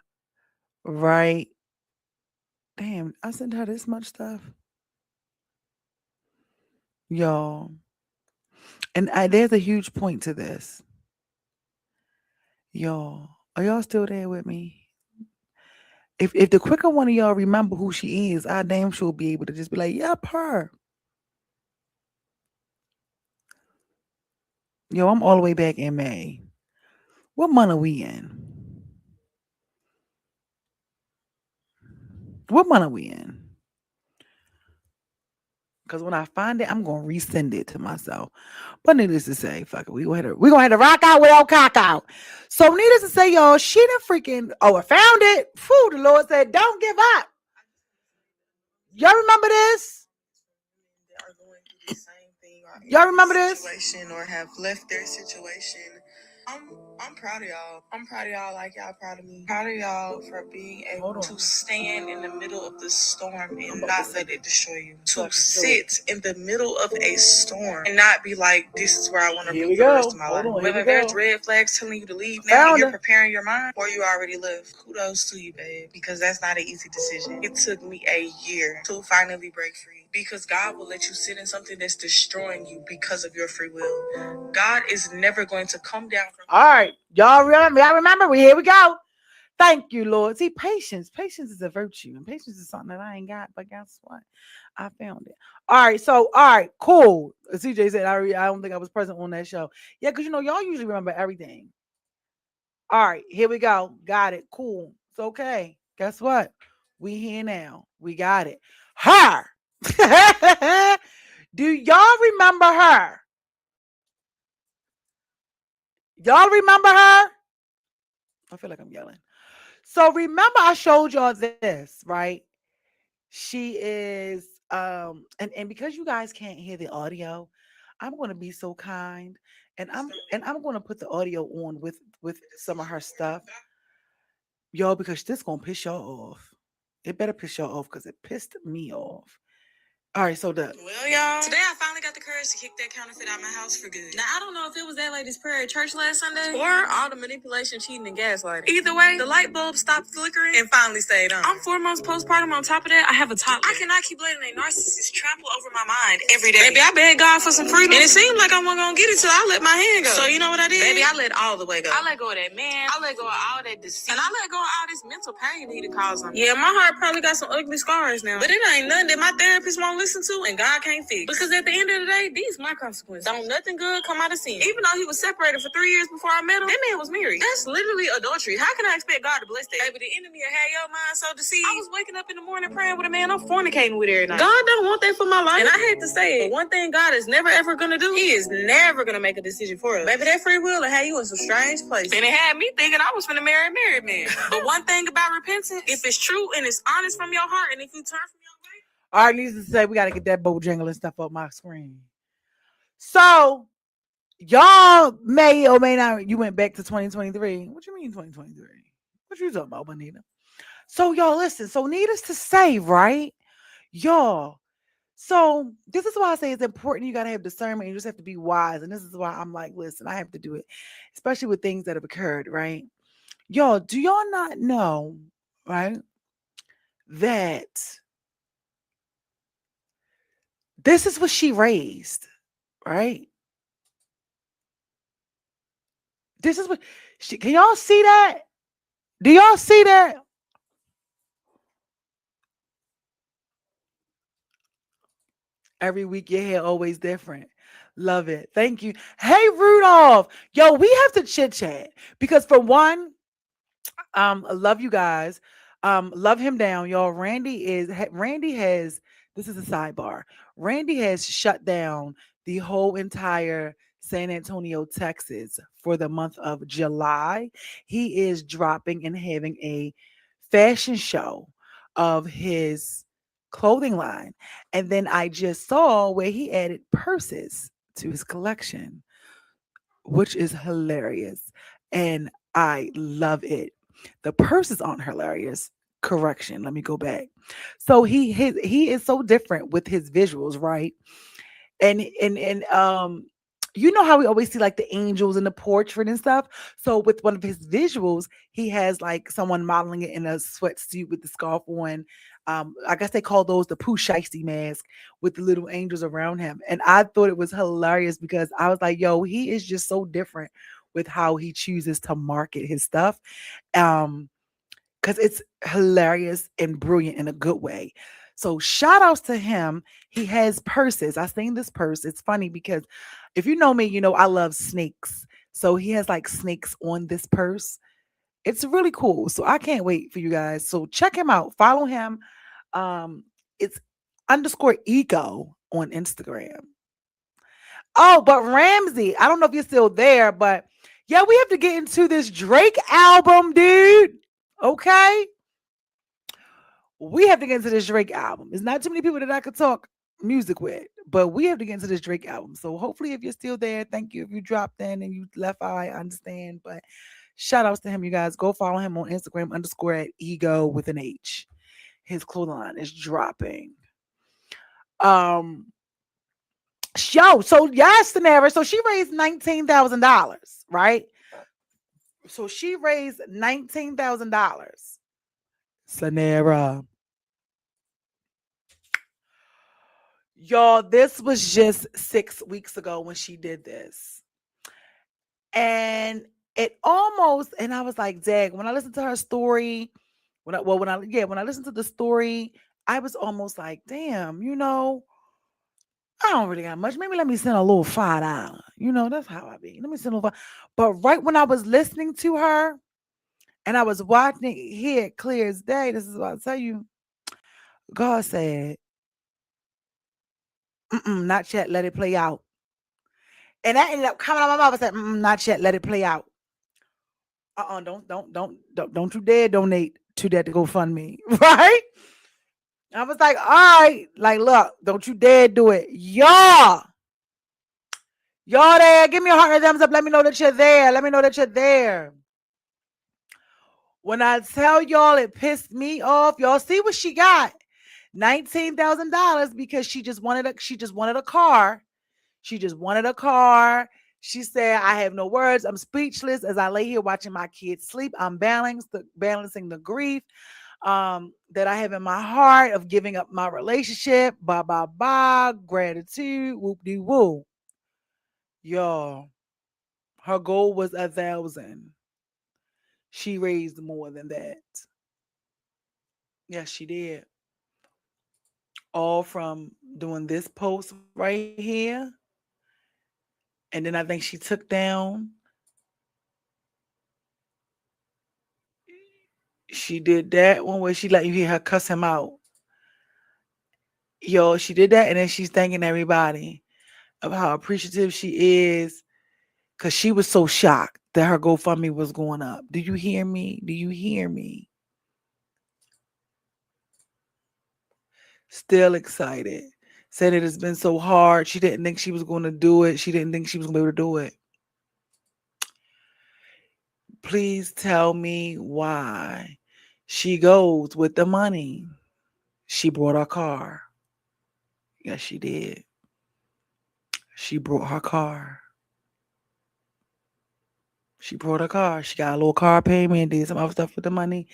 Right? Damn, I sent her this much stuff, y'all. And there's a huge point to this. Y'all, are y'all still there with me? If the quicker one of y'all remember who she is, I damn sure be able to just be like, yep, her. Yo, I'm all the way back in May. What month are we in? What month are we in? Because when I find it, I'm gonna resend it to myself. But needless to say, fuck it, we gonna have to rock out with our cock out. So needless to say, y'all, she done freaking I found it. Phew, the Lord said, don't give up. Y'all remember this? Y'all remember this? Or have left their situation I'm proud of y'all. I'm proud of y'all like y'all proud of me. Proud of y'all for being able to stand in the middle of the storm and not let it destroy you. To sit in the middle of a storm and not be like, this is where I want to be for the rest of my life. When there's red flags telling you to leave now, you're preparing your mind, or you already left. Kudos to you, babe, because that's not an easy decision. It took me a year to finally break free, because God will let you sit in something that's destroying you because of your free will. God is never going to come down from. All right, y'all remember? Here we go. Thank you, Lord. See, patience is a virtue, and patience is something that I ain't got. But guess what? I found it. All right, cool. CJ said I don't think I was present on that show. Yeah, because y'all usually remember everything. All right, here we go. Got it. Cool. It's okay. Guess what? We here now. We got it. Her. Do y'all remember her? Y'all remember her? I feel like I'm yelling. So remember I showed y'all this, right? She is and because you guys can't hear the audio, I'm going to be so kind and I'm going to put the audio on with some of her stuff. Y'all, because this going to piss y'all off. It better piss y'all off cuz it pissed me off. All right, so well, y'all. Today I finally got the courage to kick that counterfeit out of my house for good. Now, I don't know if it was that lady's prayer at church last Sunday or all the manipulation, cheating, and gaslighting. Either way, the light bulb stopped flickering and finally stayed on. I'm 4 months postpartum. On top of that, I have a toddler. I cannot keep letting a narcissist trample over my mind every day. Baby, I begged God for some freedom, and it seemed like I wasn't going to get it till I let my hand go. So you know what I did? Baby, I let all the way go. I let go of that man. I let go of all that deceit. And I let go of all this mental pain he caused on me. Yeah, my heart probably got some ugly scars now. But it ain't nothing that my therapist won't listen to and God can't fix. Because at the end of the day, these my consequences. Don't nothing good come out of sin. Even though he was separated for 3 years before I met him, that man was married. That's literally adultery. How can I expect God to bless that? Baby, the enemy will have your mind so deceived. I was waking up in the morning praying with a man I'm fornicating with every night. God don't want that for my life. And I hate to say it, but one thing God is never ever gonna do, he is never gonna make a decision for us. Baby, that free will will have you in some strange places. And it had me thinking I was finna marry a married man. But one thing about repentance, if it's true and it's honest from your heart, and if you turn from your way. All right, needs to say we gotta get that Bojangling stuff up my screen. So y'all may or may not. You went back to 2023. What you mean 2023? What you talking about, Bonita? So y'all listen. So needless to say, right, y'all. So this is why I say it's important. You gotta have discernment. You just have to be wise. And this is why I'm like, listen, I have to do it, especially with things that have occurred, right? Y'all, do y'all not know, right, that this is what she raised, right? This is what she, can y'all see that? Do y'all see that? Every week your hair always different. Love it. Thank you. Hey Rudolph. Yo, we have to chit chat because for one, love you guys. Love him down, y'all. Randy has this is a sidebar. Randy has shut down the whole entire San Antonio, Texas for the month of July. He is dropping and having a fashion show of his clothing line. And then I just saw where he added purses to his collection, which is hilarious. And I love it. The purses aren't hilarious. Correction. Let me go back. So he is so different with his visuals, right? And you know how we always see like the angels in the portrait and stuff. So with one of his visuals, he has like someone modeling it in a sweatsuit with the scarf on. I guess they call those the Pooh Shiesty mask with the little angels around him. And I thought it was hilarious because I was like, yo, he is just so different with how he chooses to market his stuff. Because it's hilarious and brilliant in a good way. So shout outs to him. He has purses. I seen this purse. It's funny because if you know me, you know I love snakes. So he has like snakes on this purse. It's really cool. So I can't wait for you guys. So check him out. Follow him. It's underscore ego on Instagram. Oh, but Ramsey, I don't know if you're still there, but yeah, we have to get into this Drake album, dude. Okay. We have to get into this Drake album. There's not too many people that I could talk music with. But we have to get into this Drake album. So hopefully, if you're still there, thank you. If you dropped in and you left out, I understand. But shout outs to him, you guys. Go follow him on Instagram underscore at ego with an H. His clothing line is dropping. Um, so yes, Sanara. So she raised $19,000, right? So she raised $19,000. Sanara. Y'all, this was just 6 weeks ago when she did this. And it almost, and I was like, Dag, when I listened to her story, when I listened to the story, I was almost like, damn, I don't really got much. Maybe let me send a little $5. That's how I be. Let me send a little 5. But right when I was listening to her and I was watching it here clear as day, this is what I'll tell you. God said, not yet, let it play out. And that ended up coming out of my mouth. I said, not yet, let it play out. Don't you dare donate to that to GoFundMe, right? I was like, all right, like, look, don't you dare do it. Y'all there, give me a heart and a thumbs up. Let me know that you're there. Let me know that you're there. When I tell y'all it pissed me off, y'all see what she got. $19,000 because she just wanted a car. She just wanted a car. She said, I have no words. I'm speechless as I lay here watching my kids sleep. I'm balancing the grief that I have in my heart of giving up my relationship. Blah, blah, blah. Gratitude. Whoop de woo. Y'all, her goal was 1,000. She raised more than that. Yes, she did. All from doing this post right here. And then I think she took down, she did that one where she let you hear her cuss him out. Yo, she did that. And then she's thanking everybody of how appreciative she is because she was so shocked that her GoFundMe was going up. Do you hear me? Do you hear me? Still excited. Said it has been so hard. She didn't think she was going to do it. She didn't think she was going to be able to do it. Please tell me why she goes with the money. She brought her car. Yes, she did. She brought her car. She brought her car. She got a little car payment, did some other stuff with the money.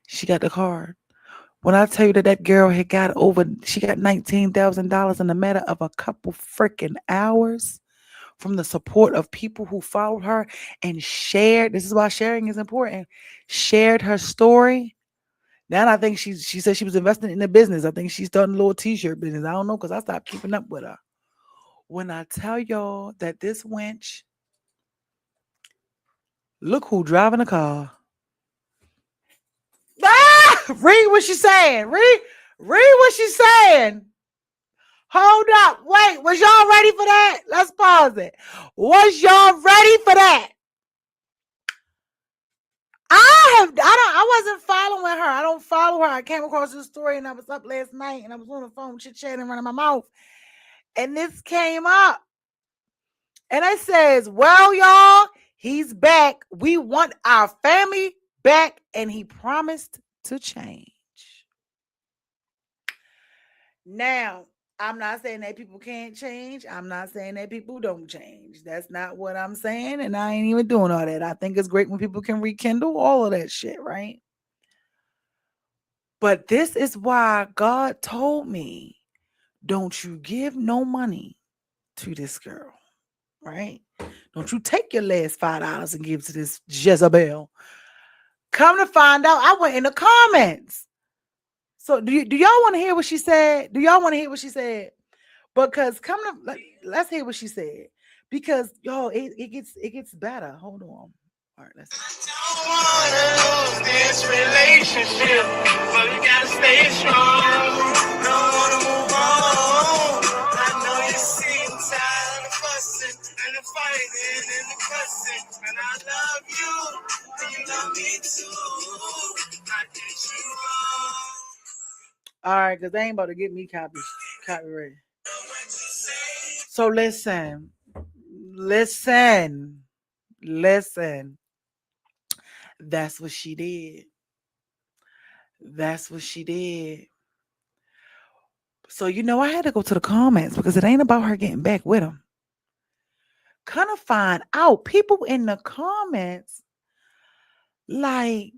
She got the card. When I tell you that girl she got $19,000 in a matter of a couple freaking hours from the support of people who followed her and shared. This is why sharing is important. Shared her story. Now I think she said she was investing in the business. I think she's starting a little t-shirt business. I don't know because I stopped keeping up with her. When I tell y'all that this wench, look who driving a car. Read what she's saying. Read what she's saying. Hold up. Wait, was y'all ready for that? Let's pause it. Was y'all ready for that? I wasn't following her. I don't follow her. I came across this story and I was up last night and I was on the phone chit-chatting running my mouth. And this came up. And it says, well, y'all, he's back. We want our family back. And he promised to change. Now, I'm not saying that people can't change. I'm not saying that people don't change. That's not what I'm saying. And I ain't even doing all that. I think it's great when people can rekindle all of that shit, right? But this is why God told me, don't you give no money to this girl, right? Don't you take your last $5 and give to this Jezebel. Come to find out, I went in the comments. So do y'all want to hear what she said? Do y'all want to hear what she said? Because let's hear what she said. Because y'all, it gets better. Hold on. All right, let's. I don't wanna lose this relationship, but we gotta stay strong. Don't wanna move on. I know you're sick and tired of the fussing and the fighting and the cussing, and I love you, and you love me too. I get you wrong. All right, because they ain't about to get me copies. Copyright. So listen. That's what she did. That's what she did. So I had to go to the comments because it ain't about her getting back with him. Kind of find out people in the comments like,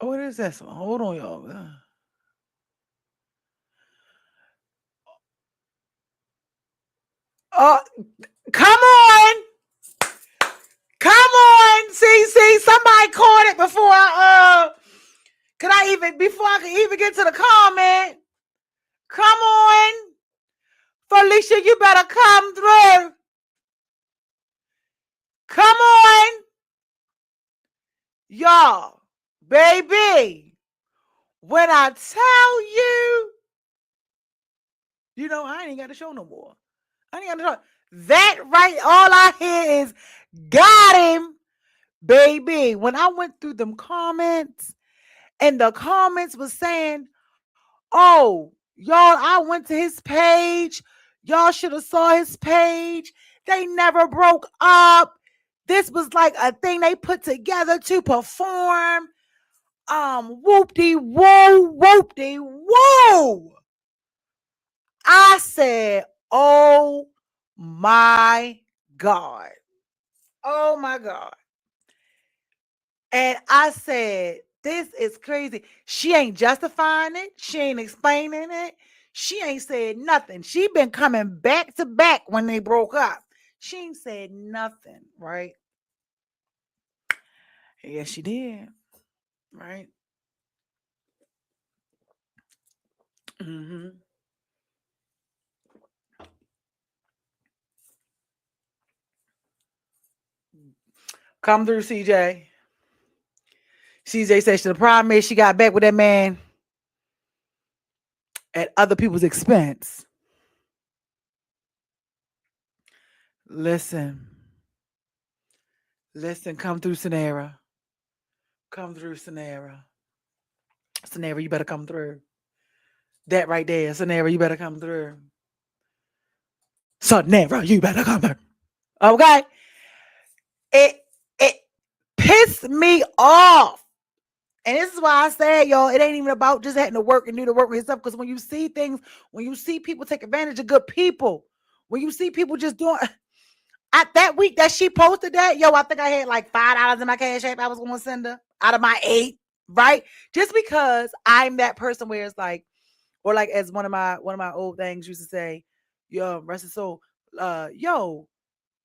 oh, what is that? Hold on, y'all. Oh, come on. Come on. See, somebody caught it before before I could even get to the comment. Come on. Felicia, you better come through. Come on. Y'all, baby. When I tell you, I ain't got to show no more. I ain't got to show. That right, all I hear is, got him, baby. When I went through them comments, and the comments was saying, oh, y'all, I went to his page. Y'all should have saw his page. They never broke up. This was like a thing they put together to perform. Whoop-de-woo, whoop-de-woo. I said, oh my God. Oh my God. And I said, this is crazy. She ain't justifying it. She ain't explaining it. She ain't said nothing. She been coming back to back when they broke up. She ain't said nothing, right? Yes, she did. Right? Mm-hmm. Come through, CJ. CJ says the problem is she got back with that man at other people's expense. Listen, come through, Sonera. Come through, Sonera. Sonera, you better come through. That right there, Sonera, you better come through. Sonera, you better come through. Okay? It pissed me off. And this is why I said, y'all, it ain't even about just having to work and do the work with yourself. Because when you see things, when you see people take advantage of good people, when you see people just doing, that week that she posted that, I think I had like $5 in my cash app I was going to send her out of my 8, right? Just because I'm that person where it's like, or like as one of my old things used to say, yo, rest his soul,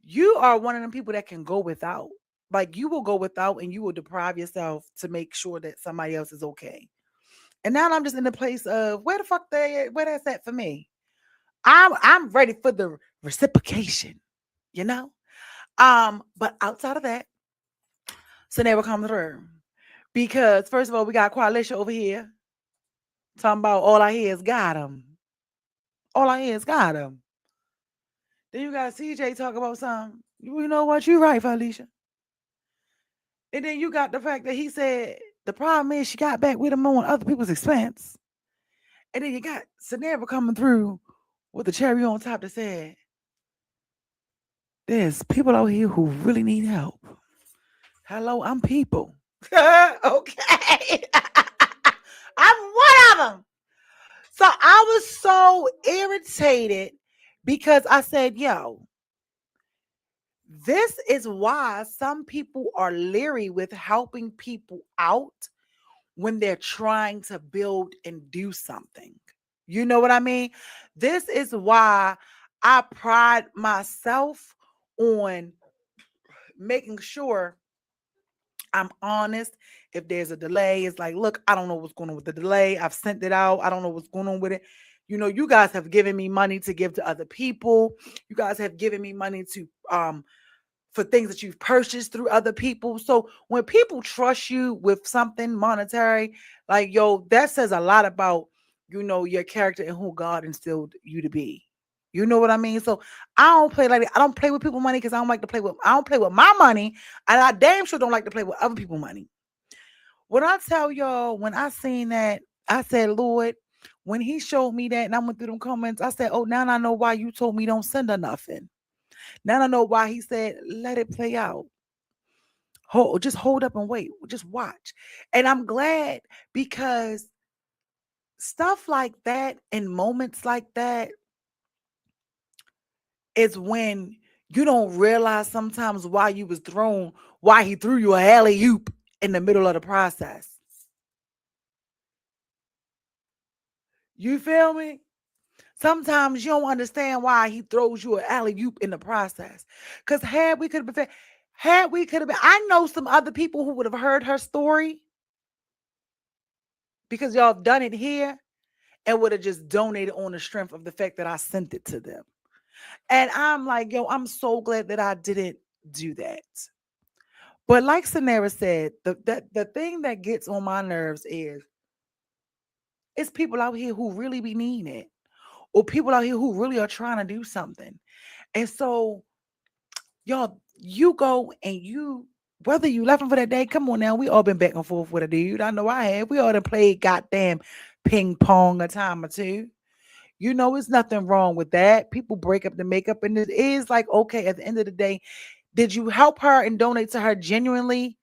you are one of them people that can go without. Like you will go without and you will deprive yourself to make sure that somebody else is okay. And now I'm just in the place of where the fuck where that's at for me. I'm ready for the reciprocation, But outside of that, so never come through. Because first of all, we got Coalition over here talking about all I hear is got him. All I hear is got him. Then you got CJ talk about something. You know what? You're right, Felicia. And then you got the fact that he said the problem is she got back with him on other people's expense. And then you got Sonera coming through with the cherry on top that said, there's people out here who really need help. Hello, I'm people. Okay. I'm one of them. So I was so irritated because I said, this is why some people are leery with helping people out when they're trying to build and do something. You know what I mean? This is why I pride myself on making sure I'm honest. If there's a delay, it's like, look, I don't know what's going on with the delay. I've sent it out. I don't know what's going on with it. You guys have given me money to give to other people. You guys have given me money to for things that you've purchased through other people. So when people trust you with something monetary, that says a lot about, your character and who God instilled you to be. You know what I mean? So I don't play like that. I don't play with people's money because I don't like to play with. I don't play with my money, and I damn sure don't like to play with other people's money. When I tell y'all, when I seen that, I said, Lord, when He showed me that, and I went through them comments, I said, oh, now I know why you told me don't send her nothing. Now I know why He said let it play out. Just hold up and wait. Just watch. And I'm glad because stuff like that and moments like that is when you don't realize sometimes why you was thrown, why He threw you a alley oop in the middle of the process. You feel me? Sometimes you don't understand why He throws you an alley oop in the process. Because had we could have been, I know some other people who would have heard her story because y'all have done it here and would have just donated on the strength of the fact that I sent it to them. And I'm like, yo, I'm so glad that I didn't do that. But like Sanera said, the thing that gets on my nerves is it's people out here who really be needing it, or people out here who really are trying to do something. And so, y'all, you go and you, whether you left him for that day, come on now, we all been back and forth with a dude. I know I have. We all done played goddamn ping pong a time or two. You know, it's nothing wrong with that. People break up the makeup, and it is like, okay, at the end of the day, did you help her and donate to her genuinely,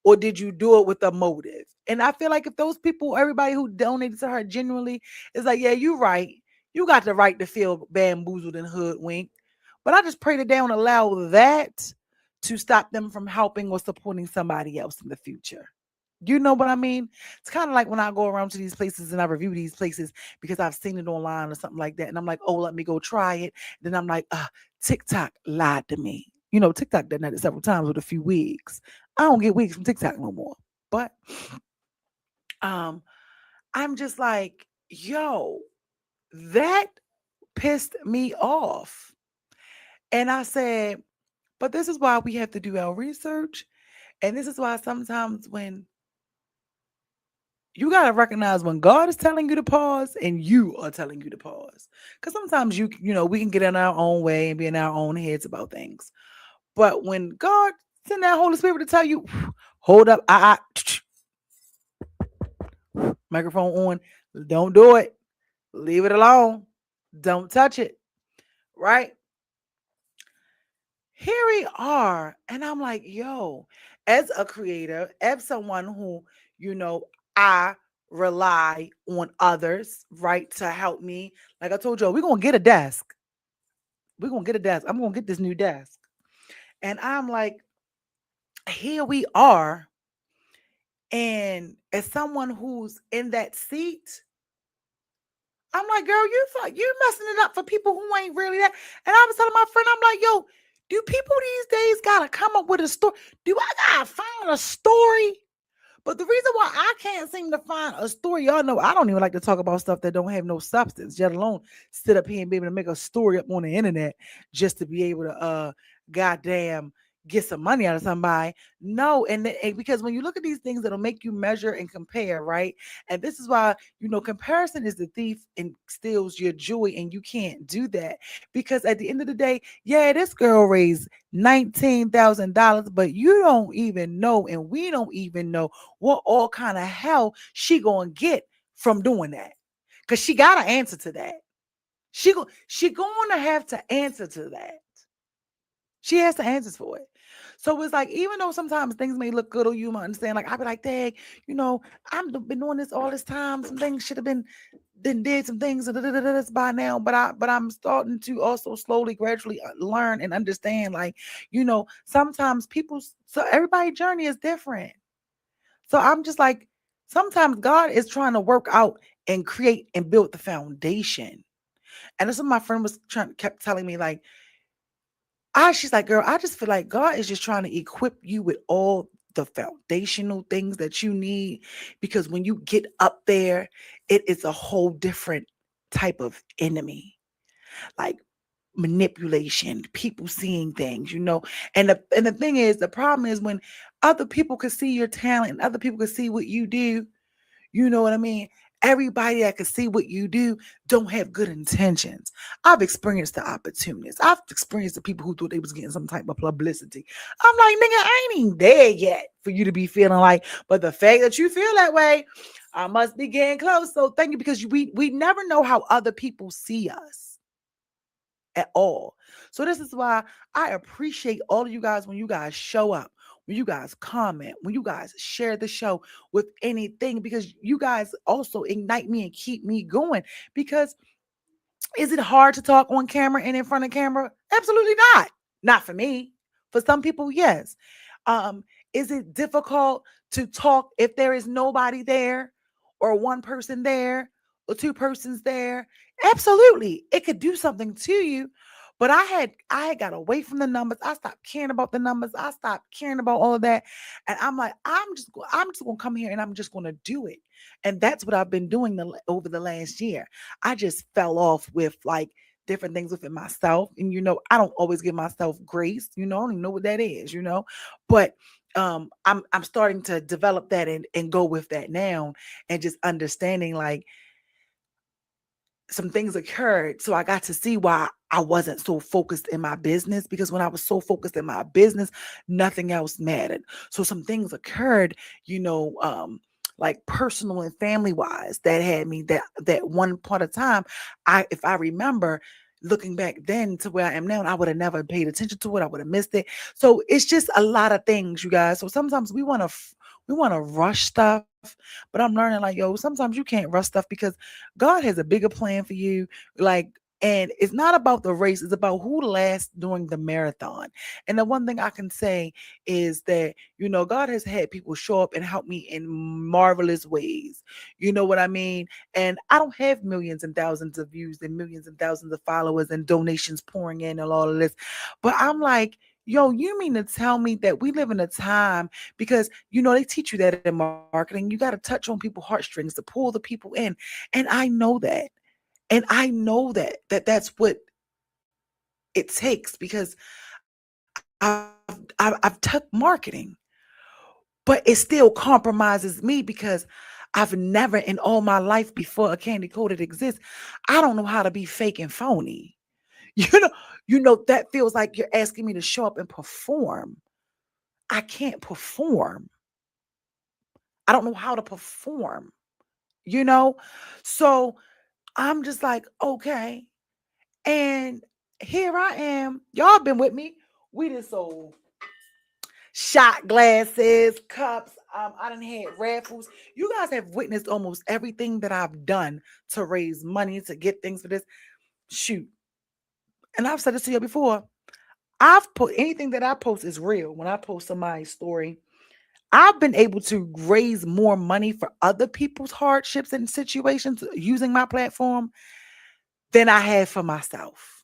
or did you do it with a motive? And I feel like if those people, everybody who donated to her genuinely, is like, yeah, you're right. You got the right to feel bamboozled and hoodwinked. But I just pray that they don't allow that to stop them from helping or supporting somebody else in the future. You know what I mean? It's kind of like when I go around to these places and I review these places because I've seen it online or something like that. And I'm like, oh, let me go try it. Then I'm like, TikTok lied to me. You know, TikTok done that several times with a few wigs. I don't get wigs from TikTok no more. But um, I'm just like, yo, that pissed me off. And I said, but this is why we have to do our research. And this is why sometimes when you got to recognize when God is telling you to pause and you are telling you to pause. Because sometimes we can get in our own way and be in our own heads about things. But when God send that Holy Spirit to tell you, hold up, microphone on, don't do it, leave it alone, don't touch it, right? Here we are. And I'm like, yo, as a creator, as someone who, I rely on others, right, to help me. Like I told you, we're going to get a desk. We're going to get a desk. I'm going to get this new desk. And I'm like, here we are. And as someone who's in that seat, I'm like, girl, you messing it up for people who ain't really that. And I was telling my friend, I'm like, yo, do people these days gotta come up with a story? Do I gotta find a story? But the reason why I can't seem to find a story, y'all know I don't even like to talk about stuff that don't have no substance, let alone sit up here and be able to make a story up on the internet just to be able to goddamn get some money out of somebody. No, and because when you look at these things that'll make you measure and compare, right? And this is why comparison is the thief and steals your joy, and you can't do that because at the end of the day, yeah, this girl raised $19,000, but you don't even know, and we don't even know what all kind of hell she gonna get from doing that, because she got to answer to that. She gonna have to answer to that. She has the answers for it. So it's like, even though sometimes things may look good or you might understand, like, I'd be like, dang, I've been doing this all this time. Some things should have been then did some things by now, but I'm starting to also slowly, gradually learn and understand, like, sometimes so everybody's journey is different. So I'm just like, sometimes God is trying to work out and create and build the foundation. And that's what my friend kept telling me, like, she's like, girl, I just feel like God is just trying to equip you with all the foundational things that you need, because when you get up there, it is a whole different type of enemy, like manipulation, people seeing things, and the thing is, the problem is when other people can see your talent and other people can see what you do, you know what I mean? Everybody that can see what you do don't have good intentions. I've experienced the opportunists. I've experienced the people who thought they was getting some type of publicity. I'm like, nigga, I ain't even there yet for you to be feeling like, but the fact that you feel that way, I must be getting close. So thank you, because we never know how other people see us at all. So this is why I appreciate all of you guys when you guys show up, when you guys comment, when you guys share the show with anything, because you guys also ignite me and keep me going. Because is it hard to talk on camera and in front of camera? Absolutely not. Not for me. For some people, yes. Is it difficult to talk if there is nobody there, or one person there, or two persons there? Absolutely. It could do something to you. But I had got away from the numbers. I stopped caring about the numbers. I stopped caring about all of that. And I'm like, I'm just gonna come here and I'm just gonna do it. And that's what I've been doing over the last year. I just fell off with like different things within myself. And I don't always give myself grace, I don't even know what that is. But I'm starting to develop that and go with that now, and just understanding like some things occurred. So I got to see why I wasn't so focused in my business, because when I was so focused in my business, nothing else mattered. So some things occurred, like personal and family wise, that had me that one part of time. If I remember looking back then to where I am now, I would have never paid attention to it. I would have missed it. So it's just a lot of things, you guys. So sometimes we want to rush stuff, but I'm learning like, yo, sometimes you can't rush stuff, because God has a bigger plan for you. Like, and it's not about the race, it's about who lasts during the marathon. And the one thing I can say is that, God has had people show up and help me in marvelous ways. You know what I mean? And I don't have millions and thousands of views and millions and thousands of followers and donations pouring in and all of this. But I'm like, yo, you mean to tell me that we live in a time, because they teach you that in marketing, you got to touch on people's heartstrings to pull the people in. And I know that. And I know that's what it takes, because I've took marketing, but it still compromises me, because I've never in all my life before a Candy Coated exists, I don't know how to be fake and phony. You know, that feels like you're asking me to show up and perform. I can't perform. I don't know how to perform, you know? So I'm just like, okay. And here I am. Y'all been with me. We done sold shot glasses, cups. I done had raffles. You guys have witnessed almost everything that I've done to raise money to get things for this. Shoot. And I've said this to you before. I've put anything that I post is real. When I post somebody's story, I've been able to raise more money for other people's hardships and situations using my platform than I have for myself.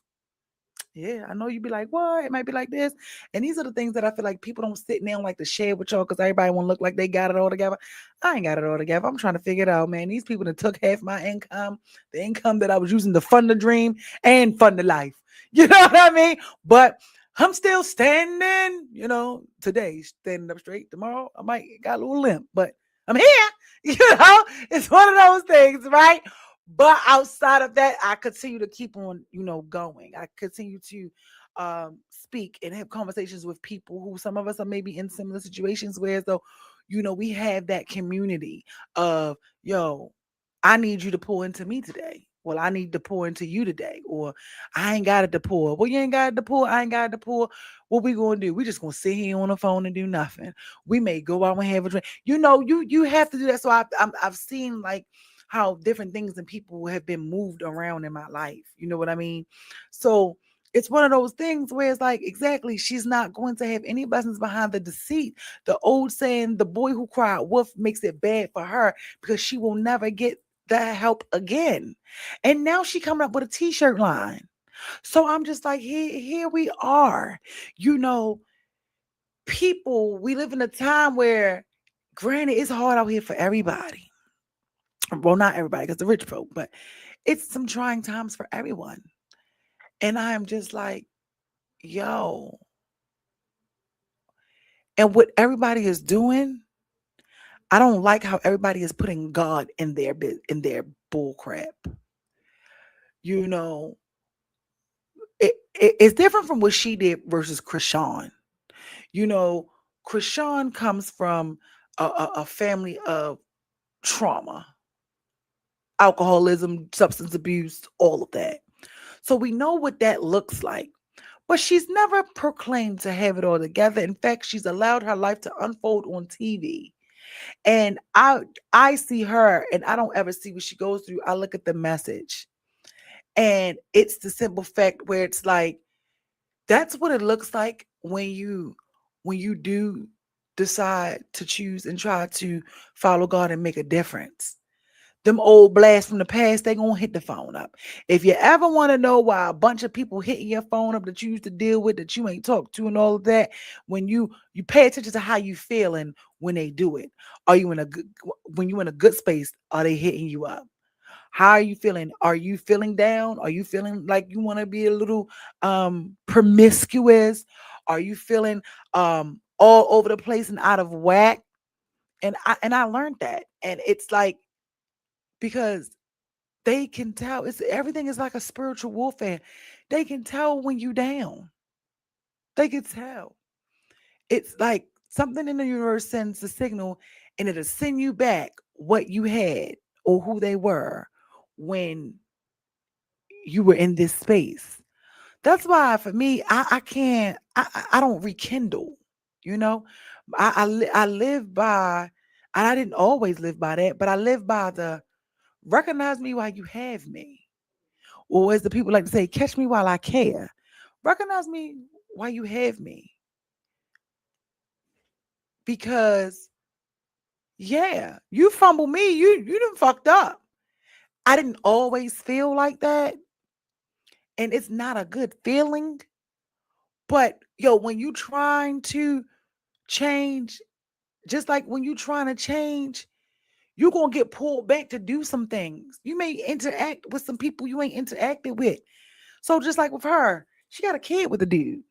Yeah, I know you'd be like, what? It might be like this. And these are the things that I feel like people don't sit down like to share with y'all, because everybody want to look like they got it all together. I ain't got it all together. I'm trying to figure it out, man. These people that took half my income, the income that I was using to fund the dream and fund the life. You know what I mean? But I'm still standing, today, standing up straight. Tomorrow, I might got a little limp, but I'm here. It's one of those things, right? But outside of that, I continue to keep on, going. I continue to speak and have conversations with people who, some of us are maybe in similar situations, where though, we have that community of, yo, I need you to pour into me today. Well, I need to pour into you today. Or I ain't got it to pour. Well, you ain't got it to pour. I ain't got it to pour. What we gonna do? We just gonna sit here on the phone and do nothing. We may go out and have a drink. You have to do that. So I've seen like how different things and people have been moved around in my life. You know what I mean? So it's one of those things where it's like, exactly, she's not going to have any blessings behind the deceit. The old saying, the boy who cried wolf, makes it bad for her, because she will never get that help again. And now she coming up with a t-shirt line. So I'm just like, here we are. You know, People, we live in a time where, granted, it's hard out here for everybody. Well, not everybody, because the rich folk, but it's some trying times for everyone. And I am just like, yo. And what everybody is doing, I don't like how everybody is putting God in their bull crap. You know, it's different from what she did versus Krishan. You know, Krishan comes from a family of trauma, alcoholism, substance abuse, all of that. So we know what that looks like. But she's never proclaimed to have it all together. In fact, she's allowed her life to unfold on TV. And I see her and I don't ever see what she goes through. I look at the message. And it's the simple fact where it's like that's what it looks like when you do decide to choose and try to follow God and make a difference. Them old blasts from the past, they gonna hit the phone up. If you ever want to know why a bunch of people hitting your phone up that you used to deal with that you ain't talked to and all of that, when you pay attention to how you feeling when they do it. Are you in a good when you in a good space? Are they hitting you up? How are you feeling? Are you feeling down? Are you feeling like you want to be a little promiscuous? Are you feeling all over the place and out of whack? And I learned that. And it's like because they can tell it's everything is like a spiritual warfare. They can tell when you down. They can tell. It's like something in the universe sends a signal and it'll send you back what you had or who they were when you were in this space. That's why for me, I can't, I don't rekindle, you know. I live by, and I didn't always live by that, but I live by the recognize me while you have me. Or as the people like to say, catch me while I care. Recognize me while you have me. Because yeah, you fumble me, you done fucked up. I didn't always feel like that. And it's not a good feeling. But yo, when you trying to change, just like when you trying to change, you're gonna get pulled back to do some things. You may interact with some people you ain't interacted with. So just like with her, she got a kid with a dude.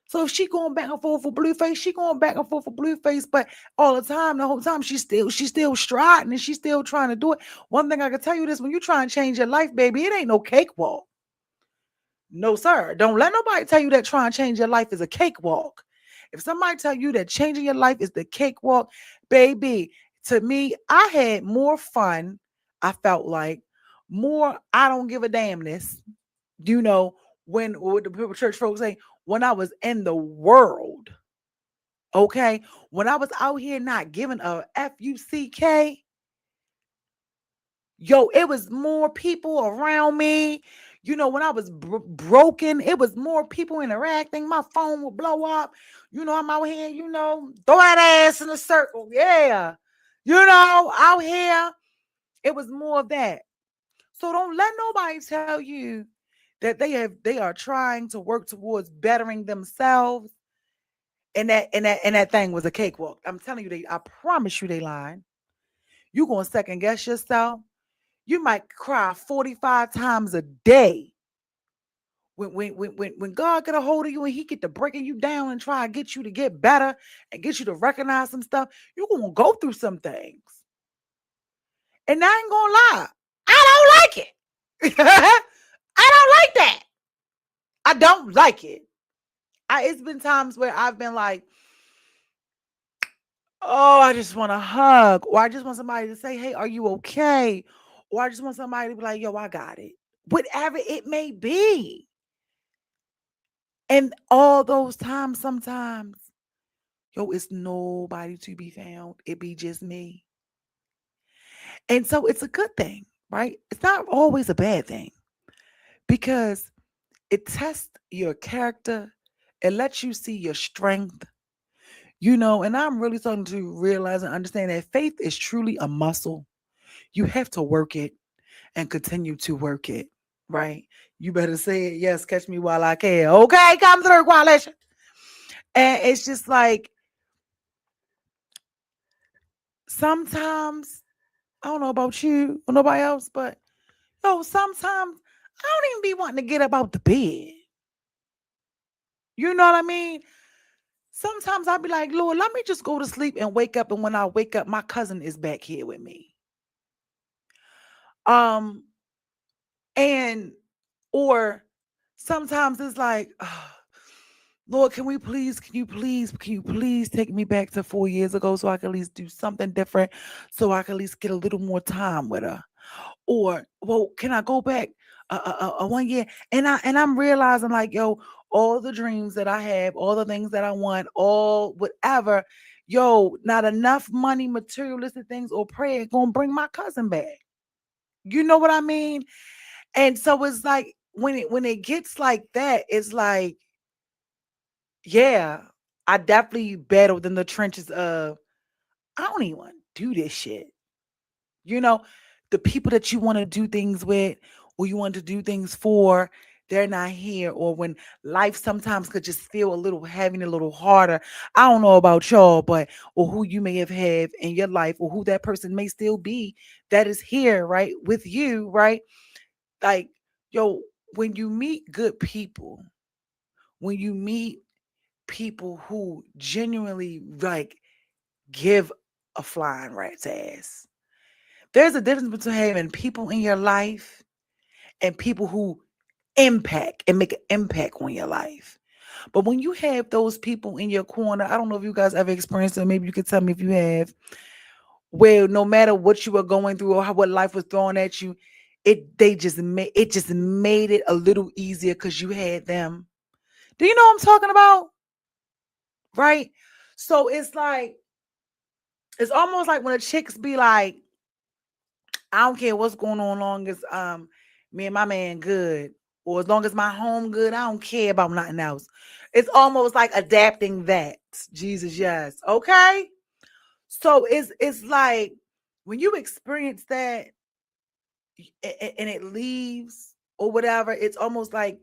So if she going back and forth for Blueface, she going back and forth for Blueface, but all the time, the whole time, she's still striding and she's still trying to do it. One thing I can tell you this: when you try and change your life, baby, it ain't no cakewalk. No, sir. Don't let nobody tell you that trying to change your life is a cakewalk. If somebody tell you that changing your life is the cakewalk, baby, to me, I had more fun. I felt like more. I don't give a damnness. You know when what the people church folks say when I was in the world. Okay, when I was out here not giving a fuck. Yo, it was more people around me. You know, when I was broken, it was more people interacting. My phone would blow up. You know, I'm out here, throw that ass in a circle. Yeah. Out here, it was more of that. So don't let nobody tell you that they are trying to work towards bettering themselves and that thing was a cakewalk. I'm telling you, I promise you they lying. You gonna second guess yourself. You might cry 45 times a day. When God get a hold of you and he get to breaking you down and try to get you to get better and get you to recognize some stuff, you're going to go through some things. And I ain't going to lie. I don't like it. I don't like that. I don't like it. It's been times where I've been like, oh, I just want a hug. Or I just want somebody to say, hey, are you okay? Or I just want somebody to be like, yo, I got it. Whatever it may be. And all those times, sometimes, yo, it's nobody to be found. It be just me. And so it's a good thing, right? It's not always a bad thing because it tests your character. It lets you see your strength, and I'm really starting to realize and understand that faith is truly a muscle. You have to work it and continue to work it, right? You better say it. Yes, catch me while I can. Okay, come through, coalition. And it's just like sometimes, I don't know about you or nobody else, but sometimes I don't even be wanting to get up out the bed. You know what I mean? Sometimes I'll be like, Lord, let me just go to sleep and wake up. And when I wake up, my cousin is back here with me. Um, and or sometimes it's like, Lord, can you please take me back to 4 years ago so I can at least do something different, so I can at least get a little more time with her. Or, well, can I go back 1 year? And I'm realizing like, yo, all the dreams that I have, all the things that I want, all whatever, yo, not enough money, materialistic things, or prayer gonna bring my cousin back. You know what I mean? And so it's like when it gets like that, it's like, yeah, I definitely battled in the trenches of I don't even want to do this shit. You know, the people that you want to do things with or you want to do things for, they're not here. Or when life sometimes could just feel a little heavy and a little harder. I don't know about y'all, but or who you may have had in your life or who that person may still be that is here, right, with you, right? Like, yo, when you meet good people, when you meet people who genuinely like give a flying rat's ass. There's a difference between having people in your life and people who impact and make an impact on your life. But when you have those people in your corner, I don't know if you guys ever experienced it. Maybe you could tell me if you have, where no matter what you were going through or how what life was throwing at you, it just made it a little easier because you had them. Do you know what I'm talking about? Right? So it's almost like when the chicks be like, I don't care what's going on, long as me and my man good, or as long as my home good, I don't care about nothing else. It's almost like adapting that. Jesus, yes. Okay. So it's like when you experience that and it leaves or whatever, it's almost like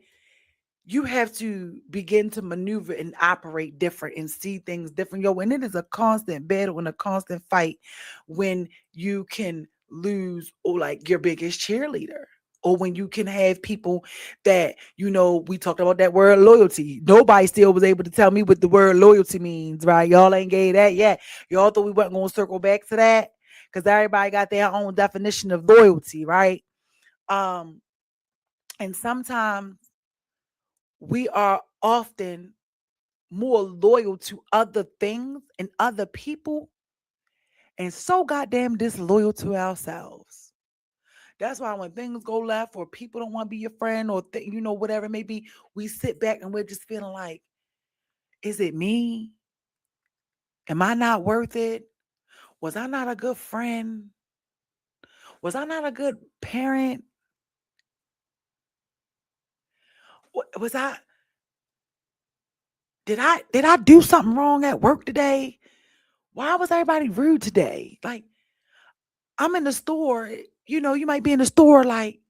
you have to begin to maneuver and operate different and see things different. Yo, and it is a constant battle and a constant fight when you can lose or like your biggest cheerleader. Or when you can have people that, we talked about that word loyalty. Nobody still was able to tell me what the word loyalty means, right? Y'all ain't gave that yet. Y'all thought we weren't going to circle back to that because everybody got their own definition of loyalty, right? Um, and sometimes we are often more loyal to other things and other people and so goddamn disloyal to ourselves. That's why when things go left or people don't want to be your friend or whatever it may be, we sit back and we're just feeling like, is it me? Am I not worth it? Was I not a good friend? Was I not a good parent? Was I did I do something wrong at work today? Why was everybody rude today? Like, I'm in the store, you might be in the store like,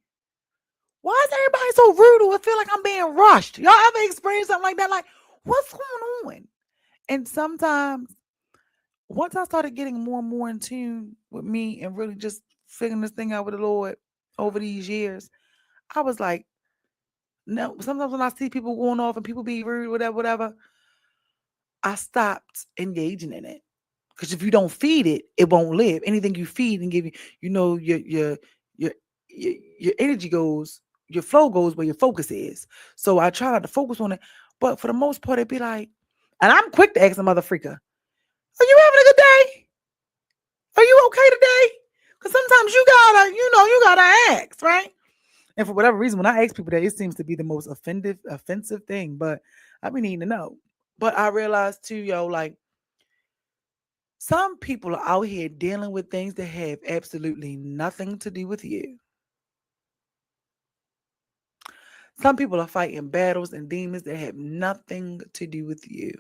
why is everybody so rude or feel like I'm being rushed? Y'all ever experienced something like that? Like, what's going on? And sometimes, once I started getting more and more in tune with me and really just figuring this thing out with the Lord over these years, I was like, no, sometimes when I see people going off and people be rude, whatever, whatever, I stopped engaging in it. Because if you don't feed it, it won't live. Anything you feed and give you, your your energy goes, your flow goes where your focus is. So I try not to focus on it, but for the most part, it'd be like, and I'm quick to ask a mother freaker, "Are you having a good day? Are you okay today?" Because sometimes you gotta ask, right? And for whatever reason, when I ask people that, it seems to be the most offensive thing. But I be needing to know. But I realized too, yo, like some people are out here dealing with things that have absolutely nothing to do with you. Some people are fighting battles and demons that have nothing to do with you.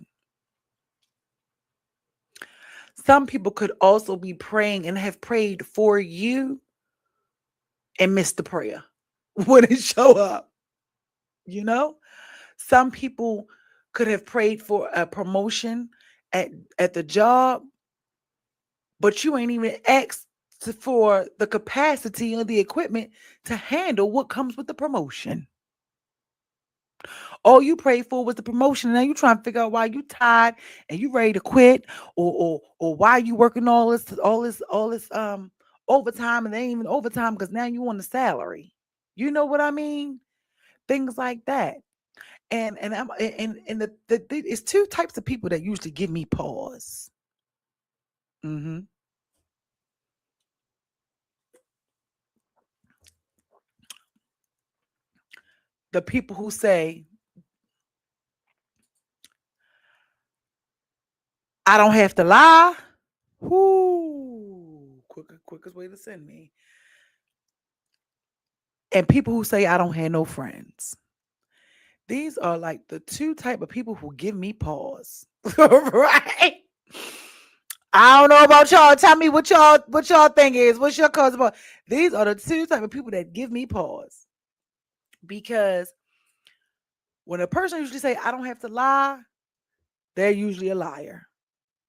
Some people could also be praying and have prayed for you and missed the prayer when it show up, you know? Some people could have prayed for a promotion at, at the job, but you ain't even asked for the capacity or the equipment to handle what comes with the promotion. All you prayed for was the promotion. And now you trying to figure out why you tired and you ready to quit, or why you working all this overtime, and they ain't even overtime because now you on the salary. You know what I mean? Things like that. And it's two types of people that usually give me pause. hmm The people who say, I don't have to lie. Whoo, quickest way to send me. And people who say I don't have no friends. These are like the two type of people who give me pause. Right? I don't know about y'all. Tell me what y'all think is. What's your cause about? These are the two type of people that give me pause. Because when a person usually say I don't have to lie, they're usually a liar.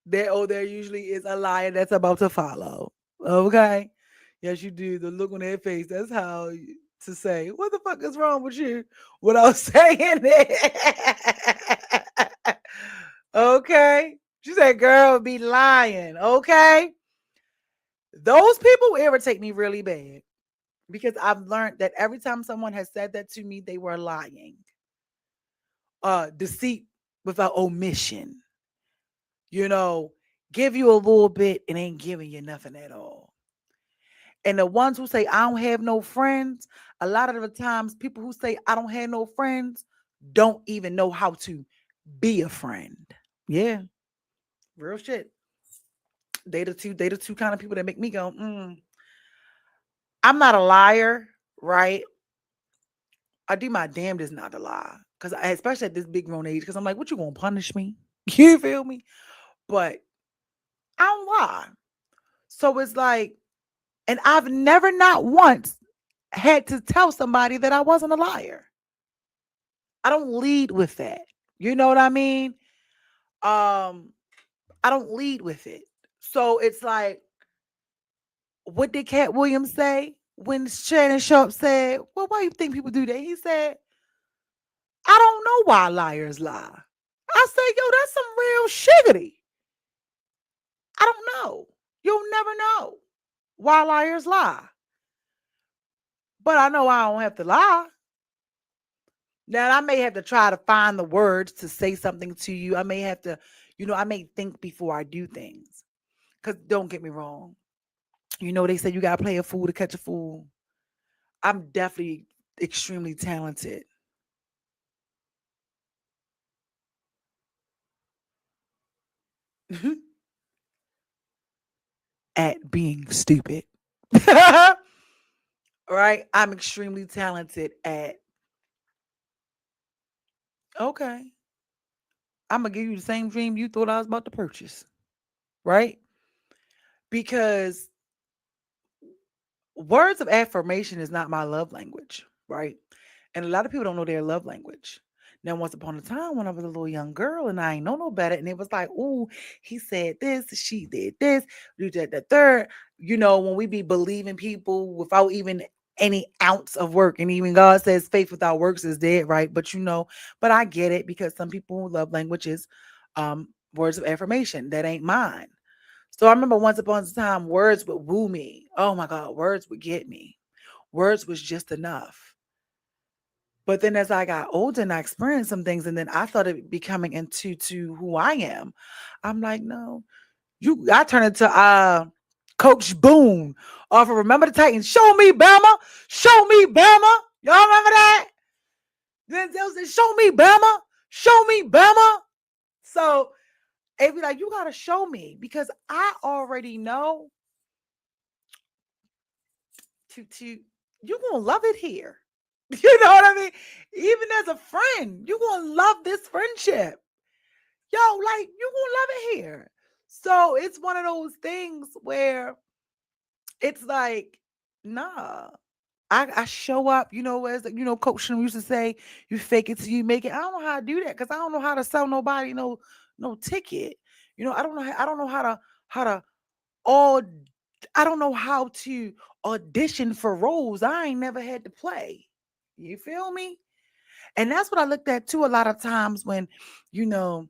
There usually is a liar that's about to follow. Okay. Yes, you do. The look on their face, that's how to say, what the fuck is wrong with you? Without saying it. Okay. She said, girl, be lying. Okay. Those people irritate me really bad because I've learned that every time someone has said that to me, they were lying. Deceit without omission. You know, give you a little bit and ain't giving you nothing at all. And the ones who say I don't have no friends, a lot of the times people who say I don't have no friends don't even know how to be a friend. Yeah, real shit. They the two kind of people that make me go, I'm not a liar, right? I do my damnedest not to lie. Cause especially at this big grown age, because I'm like, what you gonna punish me? You feel me? But I don't lie. So it's like, and I've never not once had to tell somebody that I wasn't a liar. I don't lead with that. You know what I mean? Um, I don't lead with it. So it's like, what did Cat Williams say when Shannon Sharp said, well, why you think people do that? He said, I don't know why liars lie. I said, yo, that's some real shiggity. I don't know. You'll never know why liars lie. But I know I don't have to lie. Now, I may have to try to find the words to say something to you. I may have to, I may think before I do things. Because don't get me wrong. They say you got to play a fool to catch a fool. I'm definitely extremely talented at being stupid. Right? I'm extremely talented at, okay, I'm going to give you the same dream you thought I was about to purchase. Right? Because words of affirmation is not my love language, right? And a lot of people don't know their love language. Now, once upon a time, when I was a little young girl and I ain't know no better, and it was like, oh, he said this, she did this, you did the third. When we be believing people without even any ounce of work, and even God says faith without works is dead, right? But I get it because some people love language is words of affirmation. That ain't mine. So I remember once upon a time, words would woo me. Oh my God, words would get me. Words was just enough. But then as I got older and I experienced some things, and then I started becoming into to who I am, I'm like, no, I turned into Coach Boone off of Remember the Titans. Show me Bama, show me Bama. Y'all remember that? Then they said, show me Bama, show me Bama. So it be like, you gotta show me because I already know to you gonna love it here. You know what I mean? Even as a friend, you gonna love this friendship. Yo, like you gonna love it here. So it's one of those things where it's like, nah. I show up, as Coach Shem used to say, you fake it till you make it. I don't know how to do that because I don't know how to sell nobody no ticket. I don't know how to all I don't know how to audition for roles I ain't never had to play. You feel me? And that's what I looked at too a lot of times when, you know,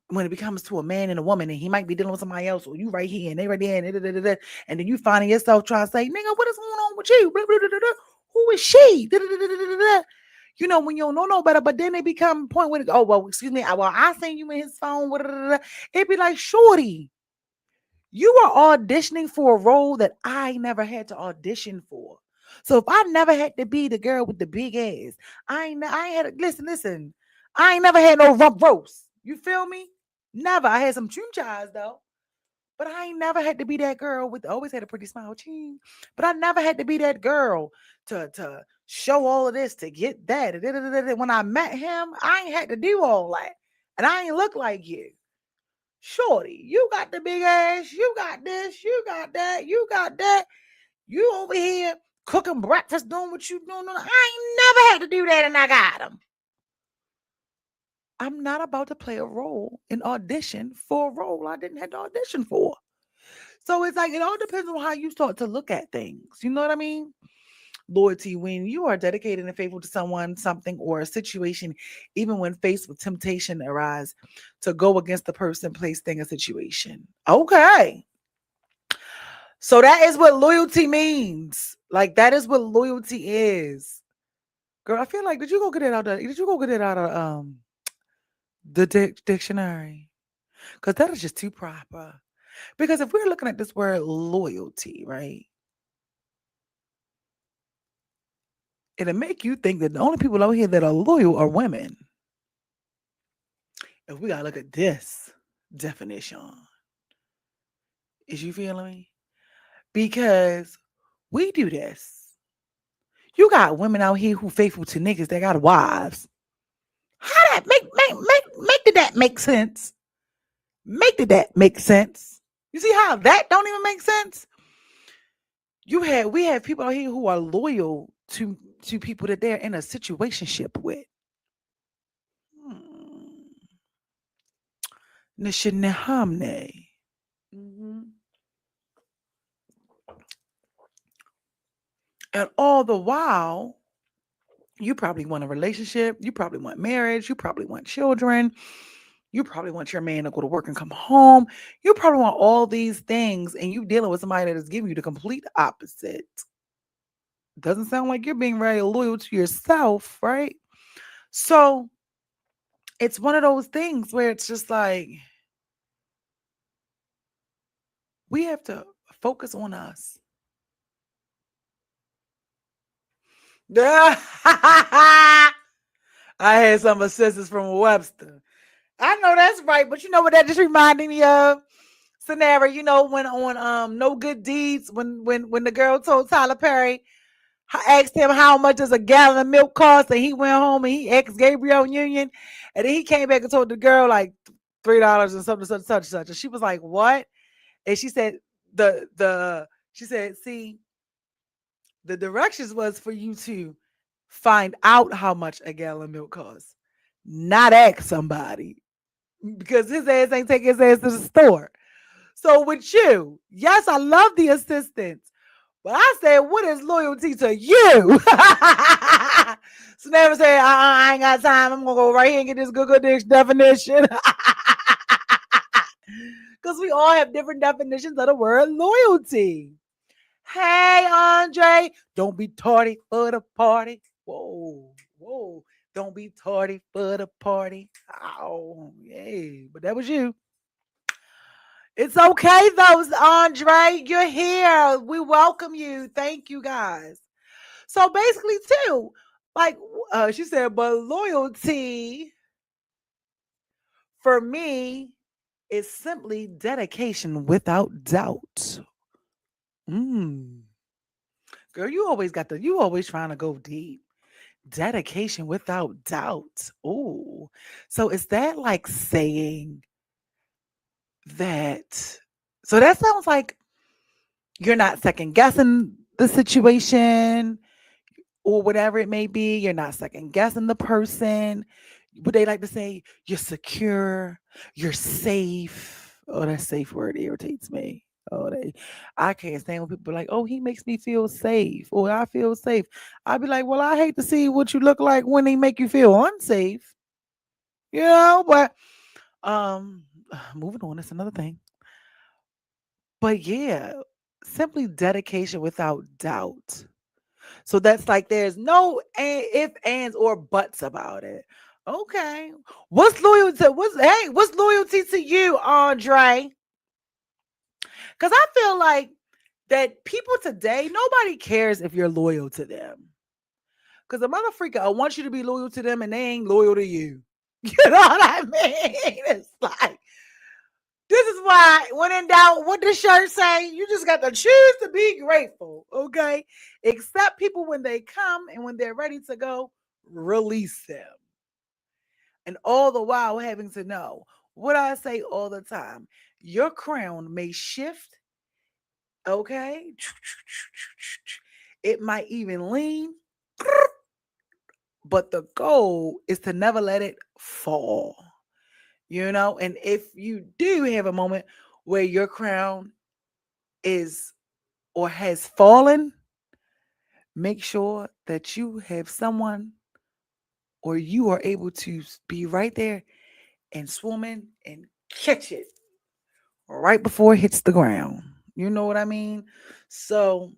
when it becomes to a man and a woman, and he might be dealing with somebody else, or you right here and they right there, and, da, da, da, da, and then you finding yourself trying to say, nigga, what is going on with you? Blah, blah, blah, blah, blah. Who is she? Da, da, da, da, da, da, da. You know, when you don't know no better, but then they become a point where, oh, well, excuse me, well, I seen you in his phone. Da, da, da, da. It'd be like, shorty, you are auditioning for a role that I never had to audition for. So if I never had to be the girl with the big ass, I ain't had to, listen. I ain't never had no rump roast. You feel me? Never. I had some chum chies though. But I ain't never had to be that girl with always had a pretty smile. Ching. But I never had to be that girl to show all of this to get that. When I met him, I ain't had to do all that. And I ain't look like you. Shorty, you got the big ass, you got this, you got that, you got that. You over here cooking breakfast, doing what you doing. I ain't never had to do that, and I got them. I'm not about to play a role in audition for a role I didn't have to audition for. So it's like it all depends on how you start to look at things. You know what I mean? Loyalty, when you are dedicated and faithful to someone, something, or a situation, even when faced with temptation arise to go against the person, place, thing, or situation. Okay. So that is what loyalty means. Like that is what loyalty is. Girl, I feel like did you go get it out of the dictionary? Because that is just too proper. Because if we're looking at this word loyalty, right? It'll make you think that the only people out here that are loyal are women. If we gotta look at this definition, is you feeling me? Because we do this. You got women out here who faithful to niggas that got wives. How that did that make sense? Did that make sense? You see how that don't even make sense? We have people out here who are loyal to people that they're in a situationship with. Nishinehamne. And all the while, you probably want a relationship, you probably want marriage, you probably want children, you probably want your man to go to work and come home. You probably want all these things, and you dealing with somebody that is giving you the complete opposite. Doesn't sound like you're being very loyal to yourself, right? So it's one of those things where it's just like we have to focus on us. I had some assistance from Webster. I know that's right, but you know what that just reminded me of? Scenario, you know, when on No Good Deeds, when the girl told Tyler Perry, asked him how much does a gallon of milk cost, and he went home and he asked Gabrielle Union, and then he came back and told the girl like $3 and something such, and she was like, "What?" And she said she said, "See, the directions was for you to find out how much a gallon of milk costs, not ask somebody, because his ass ain't taking his ass to the store." So with you, yes, I love the assistance, but I said, what is loyalty to you? So never say, I ain't got time. I'm gonna go right here and get this good definition. Because we all have different definitions of the word loyalty. Hey, Andre, don't be tardy for the party. Whoa. Don't be tardy for the party. Oh, yay. But that was you. It's okay, though, Andre. You're here. We welcome you. Thank you, guys. So basically, too, like she said, but loyalty for me is simply dedication without doubt. Girl, you always trying to go deep. Dedication without doubt. Ooh. So is that like saying that? So that sounds like you're not second guessing the situation or whatever it may be. You're not second guessing the person. Would they like to say you're secure, you're safe? Oh, that safe word irritates me. Oh, I can't stand when people are like, oh, he makes me feel safe, or I feel safe. I'd be like, well, I hate to see what you look like when they make you feel unsafe, but moving on, that's another thing. But yeah, simply dedication without doubt. So that's like there's no if, ands, or buts about it. Okay. What's loyalty to you, Andre? Because I feel like that people today, nobody cares if you're loyal to them. Because a motherfucker, I want you to be loyal to them and they ain't loyal to you. You know what I mean? It's like, this is why, when in doubt, what the shirt say? You just got to choose to be grateful, okay? Accept people when they come, and when they're ready to go, release them. And all the while having to know what I say all the time. Your crown may shift, okay? It might even lean, but the goal is to never let it fall. And if you do have a moment where your crown is or has fallen, make sure that you have someone, or you are able to be right there and swim in and catch it right before it hits the ground. You know what I mean? So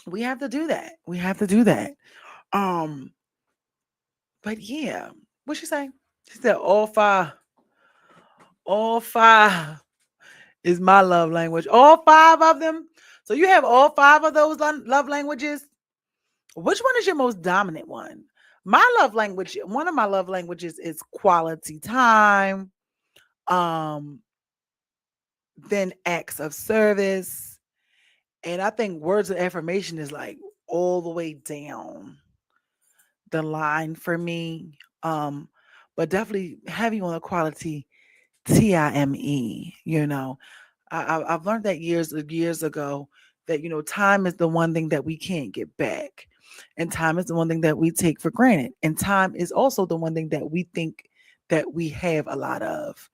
we have to do that. We have to do that. Um, but yeah, what she say? She said all five is my love language. All five of them. So you have all five of those love languages. Which one is your most dominant one? My love language, one of my love languages is quality time, um, then acts of service. And I think words of affirmation is like all the way down the line for me. But definitely heavy on the quality time. I've learned that years ago that time is the one thing that we can't get back, and time is the one thing that we take for granted, and time is also the one thing that we think that we have a lot of,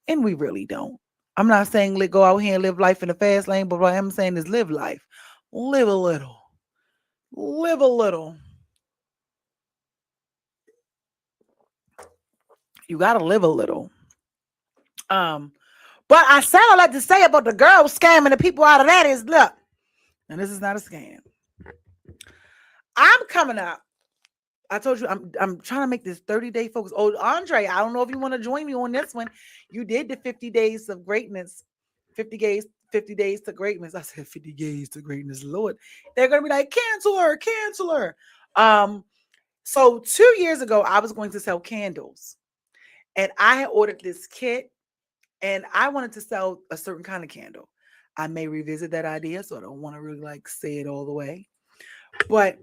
and we really don't. I'm not saying let go out here and live life in the fast lane, but what I am saying is live life, live a little, live a little. You gotta live a little. Um, but I said I like to say about the girl scamming the people out of that is look, and this is not a scam. I'm coming up. I told you I'm trying to make this 30-day focus. Oh, Andre, I don't know if you want to join me on this one. You did the 50 days of greatness, 50 days to greatness. I said 50 days to greatness. Lord, they're gonna be like, cancel her, cancel her. So 2 years ago, I was going to sell candles, and I had ordered this kit, and I wanted to sell a certain kind of candle. I may revisit that idea, so I don't want to really like say it all the way. But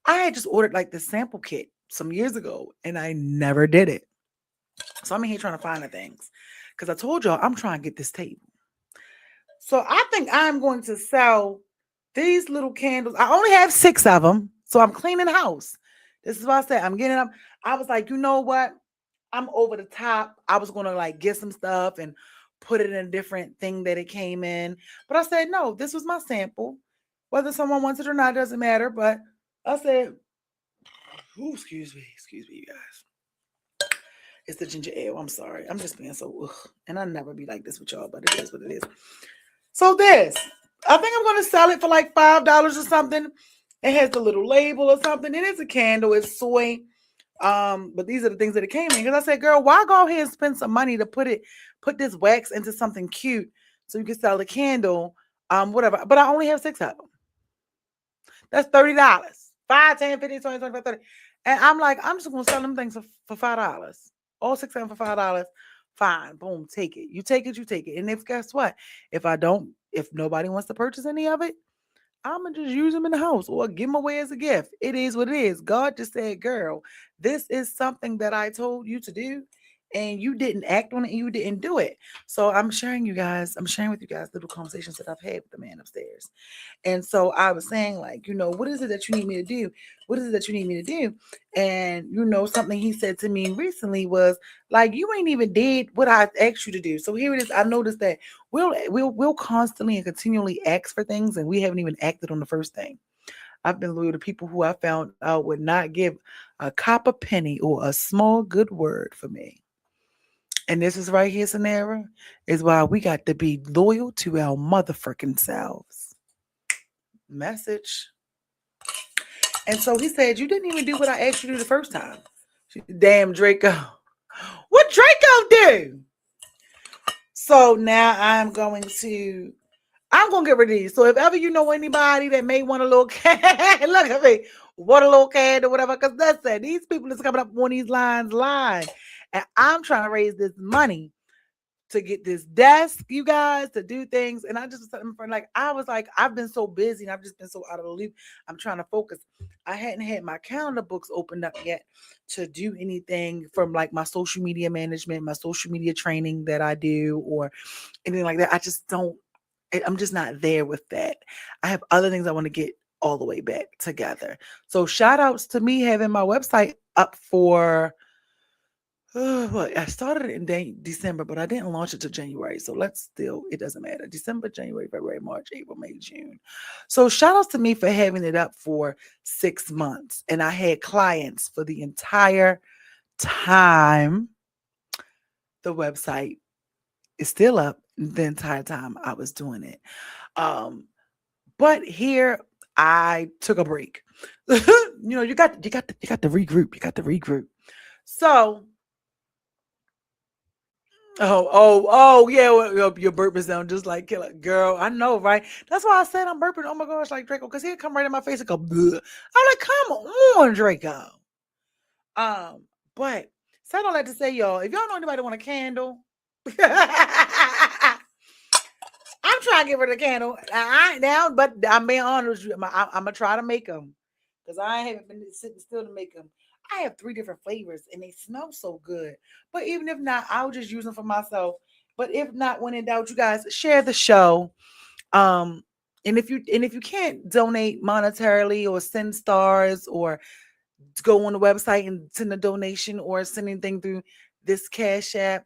I had just ordered like the sample kit some years ago, and I never did it. So I'm in here trying to find the things, because I told y'all I'm trying to get this table. So I think I'm going to sell these little candles. I only have 6 of them, so I'm cleaning house. This is what I said. I'm getting them. I was like, you know what? I'm over the top. I was gonna like get some stuff and put it in a different thing that it came in. But I said, no, this was my sample. Whether someone wants it or not doesn't matter. But I said, ooh, excuse me, you guys. It's the ginger ale. I'm sorry. I'm just being so and I never be like this with y'all, but it is what it is. So this, I think I'm gonna sell it for like $5 or something. It has the little label or something, and it's a candle. It's soy. But these are the things that it came in. Because I said, girl, why go ahead and spend some money to put this wax into something cute so you can sell the candle, whatever. But I only have 6 of them. That's $30. 5, 10, 15, 20, 25, 30. And I'm like, I'm just gonna sell them things for $5. All 6 of them for $5. Fine, boom, take it. You take it, you take it. And if guess what? If nobody wants to purchase any of it, I'm going to just use them in the house or give them away as a gift. It is what it is. God just said, girl, this is something that I told you to do, and you didn't act on it and you didn't do it. So I'm sharing with you guys little conversations that I've had with the man upstairs. And so I was saying, like, what is it that you need me to do? What is it that you need me to do? And something he said to me recently was like, you ain't even did what I asked you to do. So here it is. I noticed that we'll constantly and continually ask for things, and we haven't even acted on the first thing. I've been loyal to people who I found out would not give a copper penny or a small good word for me. And this is right here, Sonera, is why we got to be loyal to our motherfucking selves. Message. And so he said, you didn't even do what I asked you to do the first time. Damn, Draco. What Draco do? So now I'm gonna get rid of these. So if ever you know anybody that may want a little cat, look at me, want a little cat or whatever, because that's it. These people is coming up on these lines lying. And I'm trying to raise this money to get this desk, you guys, to do things. And I just I was like, I've been so busy and I've just been so out of the loop. I'm trying to focus. I hadn't had my calendar books opened up yet to do anything from like my social media management, my social media training that I do, or anything like that. I'm just not there with that. I have other things I want to get all the way back together. So shout outs to me having my website up for well, I started it in December, but I didn't launch it till January. So it doesn't matter. December, January, February, March, April, May, June. So shout outs to me for having it up for 6 months. And I had clients for the entire time. The website is still up the entire time I was doing it. But here I took a break. You got to regroup. You got to regroup. So yeah. Well, your burping sound just like killer girl. I know, right? That's why I said I'm burping. Oh my gosh, like Draco, because he'll come right in my face and go. Bleh. I'm like, come on, Draco. But said all that to say, y'all, if y'all know anybody want a candle, I'm trying to get rid of the candle. I ain't down, but I'm being honest with you. I'm gonna try to make them because I haven't been sitting still to make them. I have 3 different flavors and they smell so good. But even if not, I'll just use them for myself. But if not, when in doubt, you guys share the show. Um, and if you can't donate monetarily or send stars or go on the website and send a donation or send anything through this Cash App,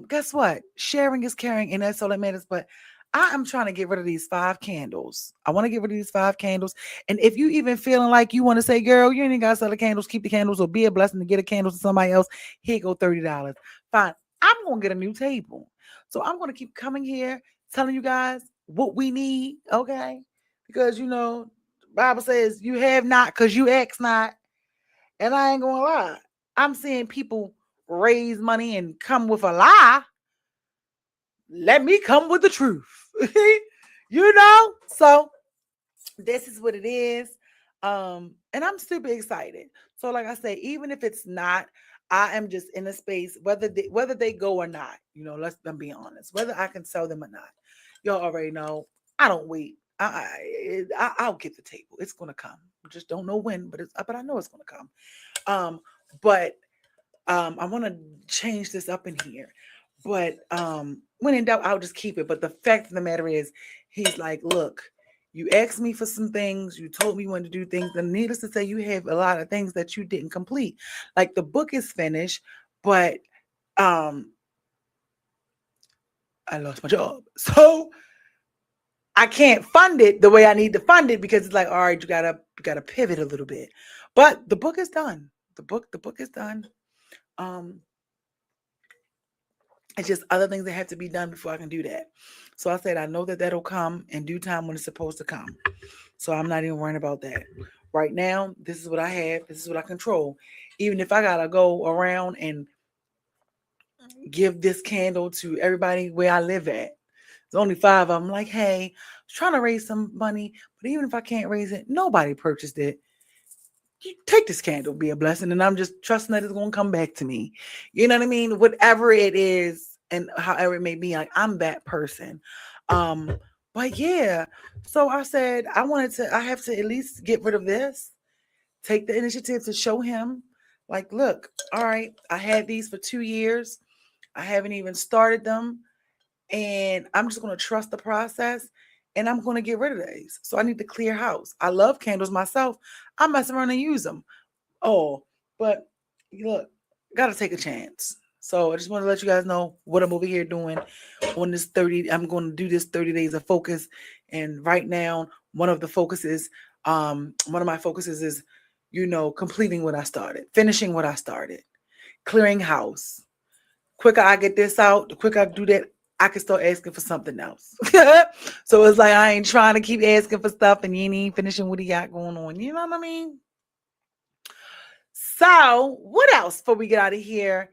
guess what? Sharing is caring, and that's all that matters. But I am trying to get rid of these 5 candles. I want to get rid of these 5 candles. And if you even feeling like you want to say, girl, you ain't got to sell the candles, keep the candles, or be a blessing to get a candle to somebody else, here go $30. Fine. I'm going to get a new table. So I'm going to keep coming here telling you guys what we need, okay? Because, the Bible says you have not because you ask not. And I ain't going to lie. I'm seeing people raise money and come with a lie. Let me come with the truth. So this is what it is. And I'm super excited. So like I say, even if it's not, I am just in a space, whether they go or not, let's be honest, whether I can sell them or not. Y'all already know I don't wait. I'll get the table. It's gonna come. Just don't know when, but I know it's gonna come. But I want to change this up in here. But when in doubt, I'll just keep it. But the fact of the matter is, he's like, look, you asked me for some things. You told me when to do things. And needless to say, you have a lot of things that you didn't complete. Like the book is finished, but I lost my job. So I can't fund it the way I need to fund it because it's like, all right, you gotta pivot a little bit. But the book is done. The book is done. It's just other things that have to be done before I can do that. So I said, I know that that'll come in due time when it's supposed to come. So I'm not even worrying about that. Right now, this is what I have. This is what I control. Even if I got to go around and give this candle to everybody where I live at. There's only 5 of them. Like, hey, I was trying to raise some money, but even if I can't raise it, nobody purchased it. You take this candle, be a blessing, and I'm just trusting that it's going to come back to me. You know what I mean? Whatever it is and however it may be, like I'm that person. But yeah, so I said I have to at least get rid of this, take the initiative to show him Like, look, all right, I had these for 2 years. I haven't even started them. And I'm just going to trust the process and I'm going to get rid of these. So I need to clear house. I love candles myself. I mess around and use them. Oh, but look, got to take a chance. So I just want to let you guys know what I'm over here doing on this 30. I'm going to do this 30 days of focus. And right now, one of my focuses is, completing what I started, finishing what I started, clearing house. Quicker I get this out, the quicker I do that, I can start asking for something else. So it's like I ain't trying to keep asking for stuff and you ain't finishing what you got going on. You know what I mean? So, what else before we get out of here?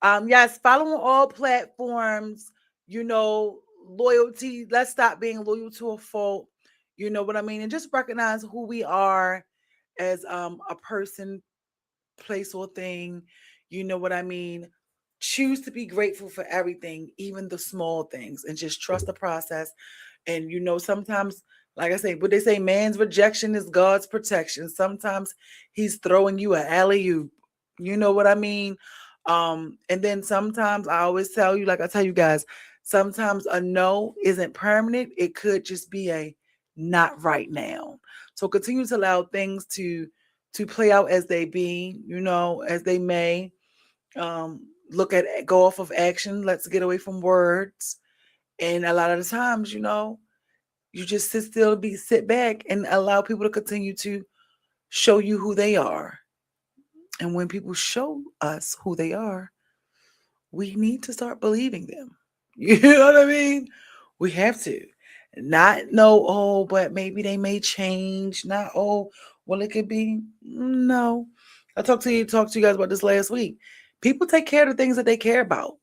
Yes, follow on all platforms. Loyalty. Let's stop being loyal to a fault. You know what I mean? And just recognize who we are as a person, place, or thing. You know what I mean? Choose to be grateful for everything, even the small things, and just trust the process. And sometimes, like I say, what they say, man's rejection is God's protection. Sometimes he's throwing you an alley oop. You know what I mean? And then sometimes I always tell you, like I tell you guys, sometimes a no isn't permanent. It could just be a not right now. So continue to allow things to play out as they be, as they may. Go off of action. Let's get away from words. And a lot of the times, you just sit back and allow people to continue to show you who they are. And when people show us who they are, we need to start believing them. You know what I mean? We have to. Not know, oh, but maybe they may change. Not, oh, well, it could be. No. I talked to you guys about this last week. People take care of the things that they care about.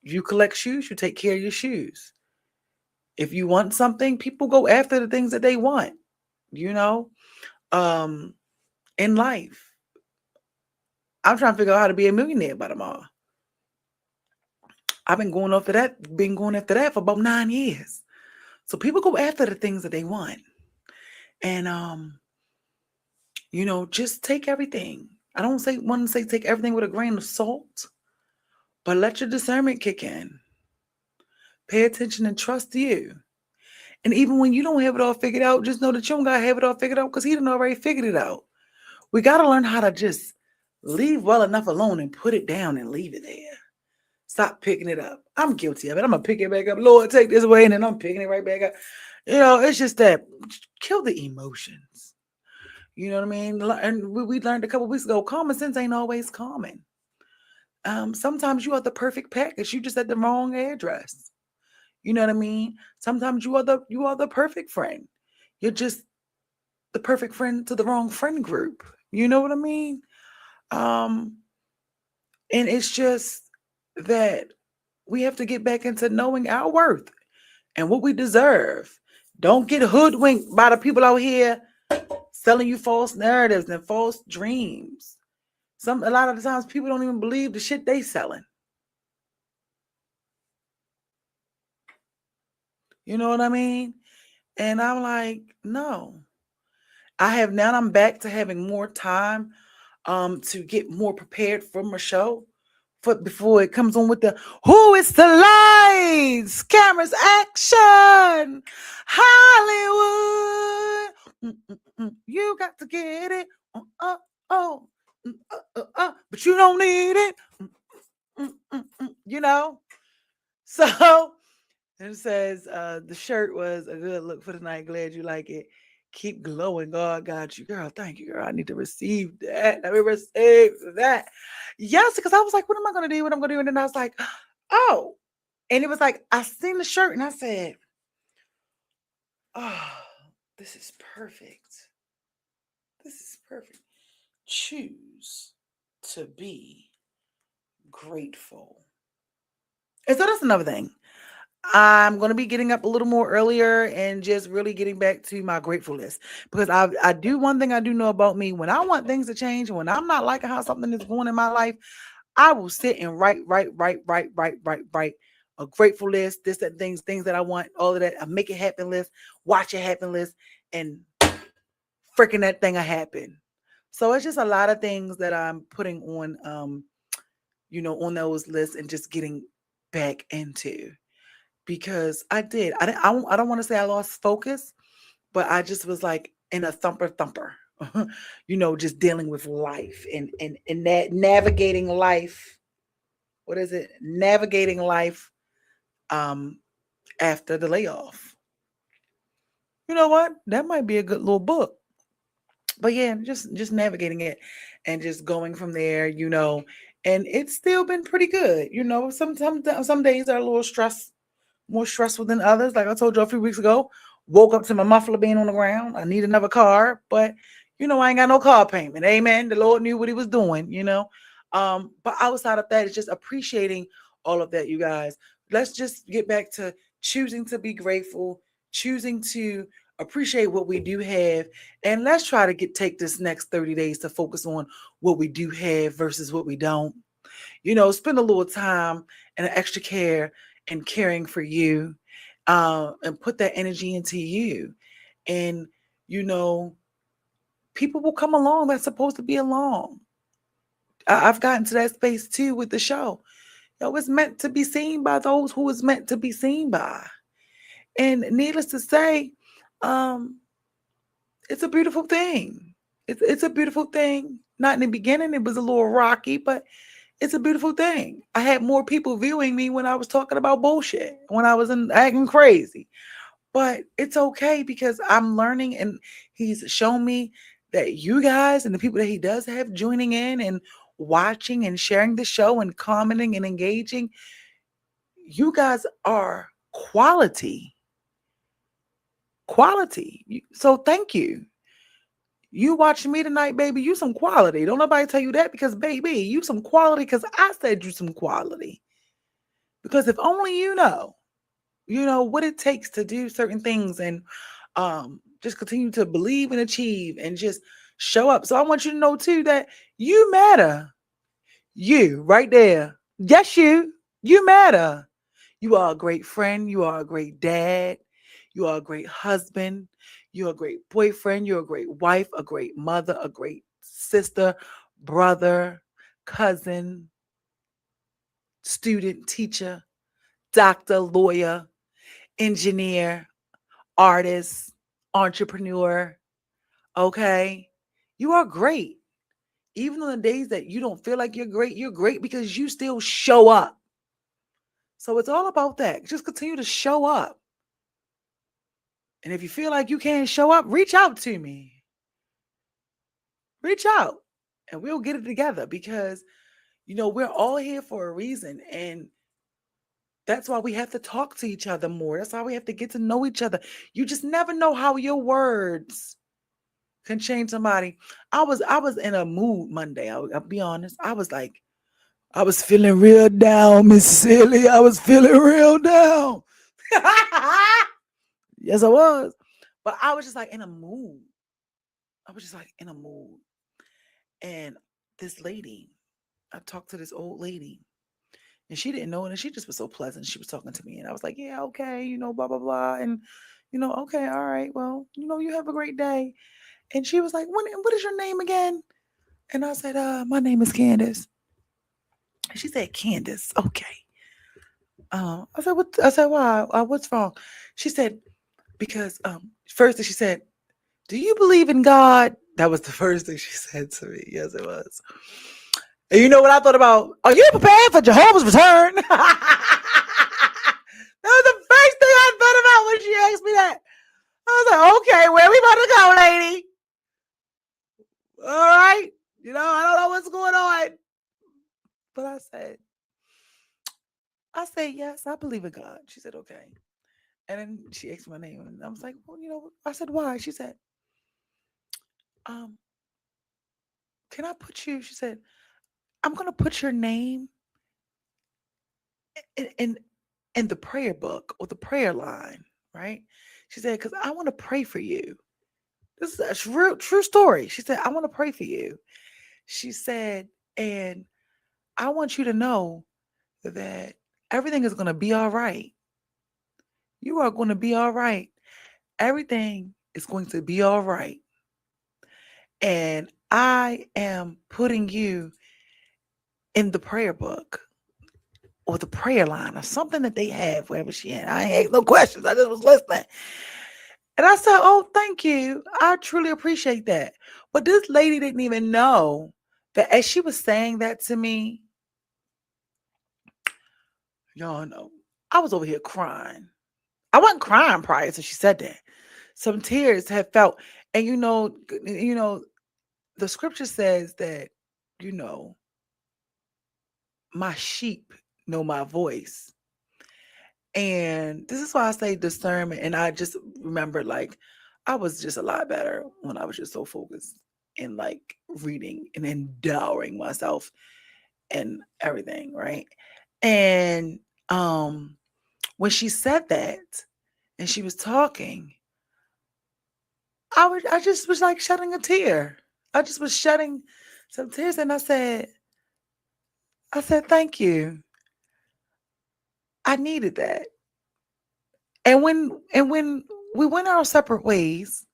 You collect shoes, you take care of your shoes. If you want something, people go after the things that they want, you know? Um, in life. I'm trying to figure out how to be a millionaire by tomorrow. I've been going after that for about 9 years. So people go after the things that they want. And just take everything. I don't want to say take everything with a grain of salt, but let your discernment kick in. Pay attention and trust you. And even when you don't have it all figured out, just know that you don't gotta have it all figured out because he done already figured it out. We gotta learn how to just leave well enough alone and put it down and leave it there. Stop picking it up. I'm guilty of it. I'm gonna pick it back up. Lord, take this away, and then I'm picking it right back up. It's just that kill the emotions. You know what I mean? And we learned a couple weeks ago, common sense ain't always common. Sometimes you are the perfect package. You just at the wrong address. You know what I mean? Sometimes you are the perfect friend. You're just the perfect friend to the wrong friend group. You know what I mean? Um, and it's just that we have to get back into knowing our worth and what we deserve. Don't get hoodwinked by the people out here selling you false narratives and false dreams. A lot of the times people don't even believe the shit they selling. You know what I mean? And I'm like, no. I'm back to having more time to get more prepared for my show before it comes on with the who is the lights, cameras, action, Hollywood. You got to get it. Oh, but you don't need it. You know? So it says the shirt was a good look for the night. Glad you like it. Keep glowing. God got you. Girl, thank you, girl. I need to receive that. Let me receive that. Yes, because I was like, what am I going to do? What I'm going to do? And then I was like, oh. And it was like, I seen the shirt and I said, oh, this is perfect. This is perfect. Choose to be grateful. And so that's another thing. I'm going to be getting up a little more earlier and just really getting back to my grateful list because I do one thing I do know about me. When I want things to change, when I'm not liking how something is going in my life, I will sit and write a grateful list, this, that, things that I want, all of that, a make it happen list, watch it happen list, and freaking that thing will happen. So it's just a lot of things that I'm putting on, on those lists and just getting back into because I did. I don't want to say I lost focus, but I just was like in a thumper, just dealing with life and that navigating life. What is it? Navigating life um, after the layoff. You know what? That might be a good little book. But yeah, just navigating it and just going from there, and it's still been pretty good. Some days are a little more stressful than others. Like I told you a few weeks ago, woke up to my muffler being on the ground. I need another car, but I ain't got no car payment. Amen. The Lord knew what he was doing. But outside of that, it's just appreciating all of that, you guys. Let's just get back to choosing to be grateful, choosing to appreciate what we do have, and let's try to take this next 30 days to focus on what we do have versus what we don't. Spend a little time and an extra care and caring for you, and put that energy into you. And, you know, people will come along that's supposed to be along. I've gotten to that space too with the show. It's meant to be seen by those who is meant to be seen by. And needless to say, um, it's a beautiful thing. It's a beautiful thing. Not in the beginning, it was a little rocky, but it's a beautiful thing. I had more people viewing me when I was talking about bullshit, when I was acting crazy. But it's okay because I'm learning, and he's shown me that you guys and the people that he does have joining in and watching and sharing the show and commenting and engaging, you guys are quality. Quality. So thank you. You watching me tonight, baby, you some quality. Don't nobody tell you that because, baby, you some quality because I said you some quality. Because if only what it takes to do certain things and just continue to believe and achieve and just show up. So I want you to know too that you matter. You right there. Yes, you matter. You are a great friend. You are a great dad. You are a great husband. You're a great boyfriend. You're a great wife, a great mother, a great sister, brother, cousin, student, teacher, doctor, lawyer, engineer, artist, entrepreneur. Okay. You are great. Even on the days that you don't feel like you're great because you still show up. So it's all about that. Just continue to show up. And if you feel like you can't show up, reach out to me. Reach out and we'll get it together because, we're all here for a reason. And that's why we have to talk to each other more. That's why we have to get to know each other. You just never know how your words can change somebody. I was in a mood Monday. I'll be honest. I was feeling real down, Miss Silly. I was feeling real down. Yes, I was. But I was just like in a mood. I was just like in a mood. And this lady, I talked to this old lady, and she didn't know it, and she just was so pleasant. She was talking to me, and I was like, yeah, okay, blah, blah, blah. And, okay, all right, well, you have a great day. And she was like, what is your name again? And I said, my name is Candace. And she said, Candace, okay. I said, what? I said, why? What's wrong? She said, because first thing she said, do you believe in God? That was the first thing she said to me. Yes, it was. And you know what I thought about? Are you prepared for Jehovah's return? That was the first thing I thought about when she asked me that. I was like, okay, where we about to go, lady? All right. I don't know what's going on. But I said, yes, I believe in God. She said, okay. And then she asked my name. And I was like, well, I said, why? She said, um, can I put you? She said, I'm going to put your name in in the prayer book or the prayer line, right? She said, because I want to pray for you. This is a true story. She said, I want to pray for you. She said, and I want you to know that everything is going to be all right. You are going to be all right. Everything is going to be all right. And I am putting you in the prayer book or the prayer line or something that they have wherever she had. I ain't asked no questions. I just was listening. And I said, oh, thank you. I truly appreciate that. But this lady didn't even know that as she was saying that to me, y'all know, I was over here crying. I wasn't crying prior to she said that. Some tears had felt, and the scripture says that, you know, my sheep know my voice. And this is why I say discernment. And I just remember, like, I was just a lot better when I was just so focused in like reading and endowing myself and everything, right? And when she said that and she was talking, I just was like shedding a tear. I just was shedding some tears, and I said, thank you. I needed that. And when we went our separate ways,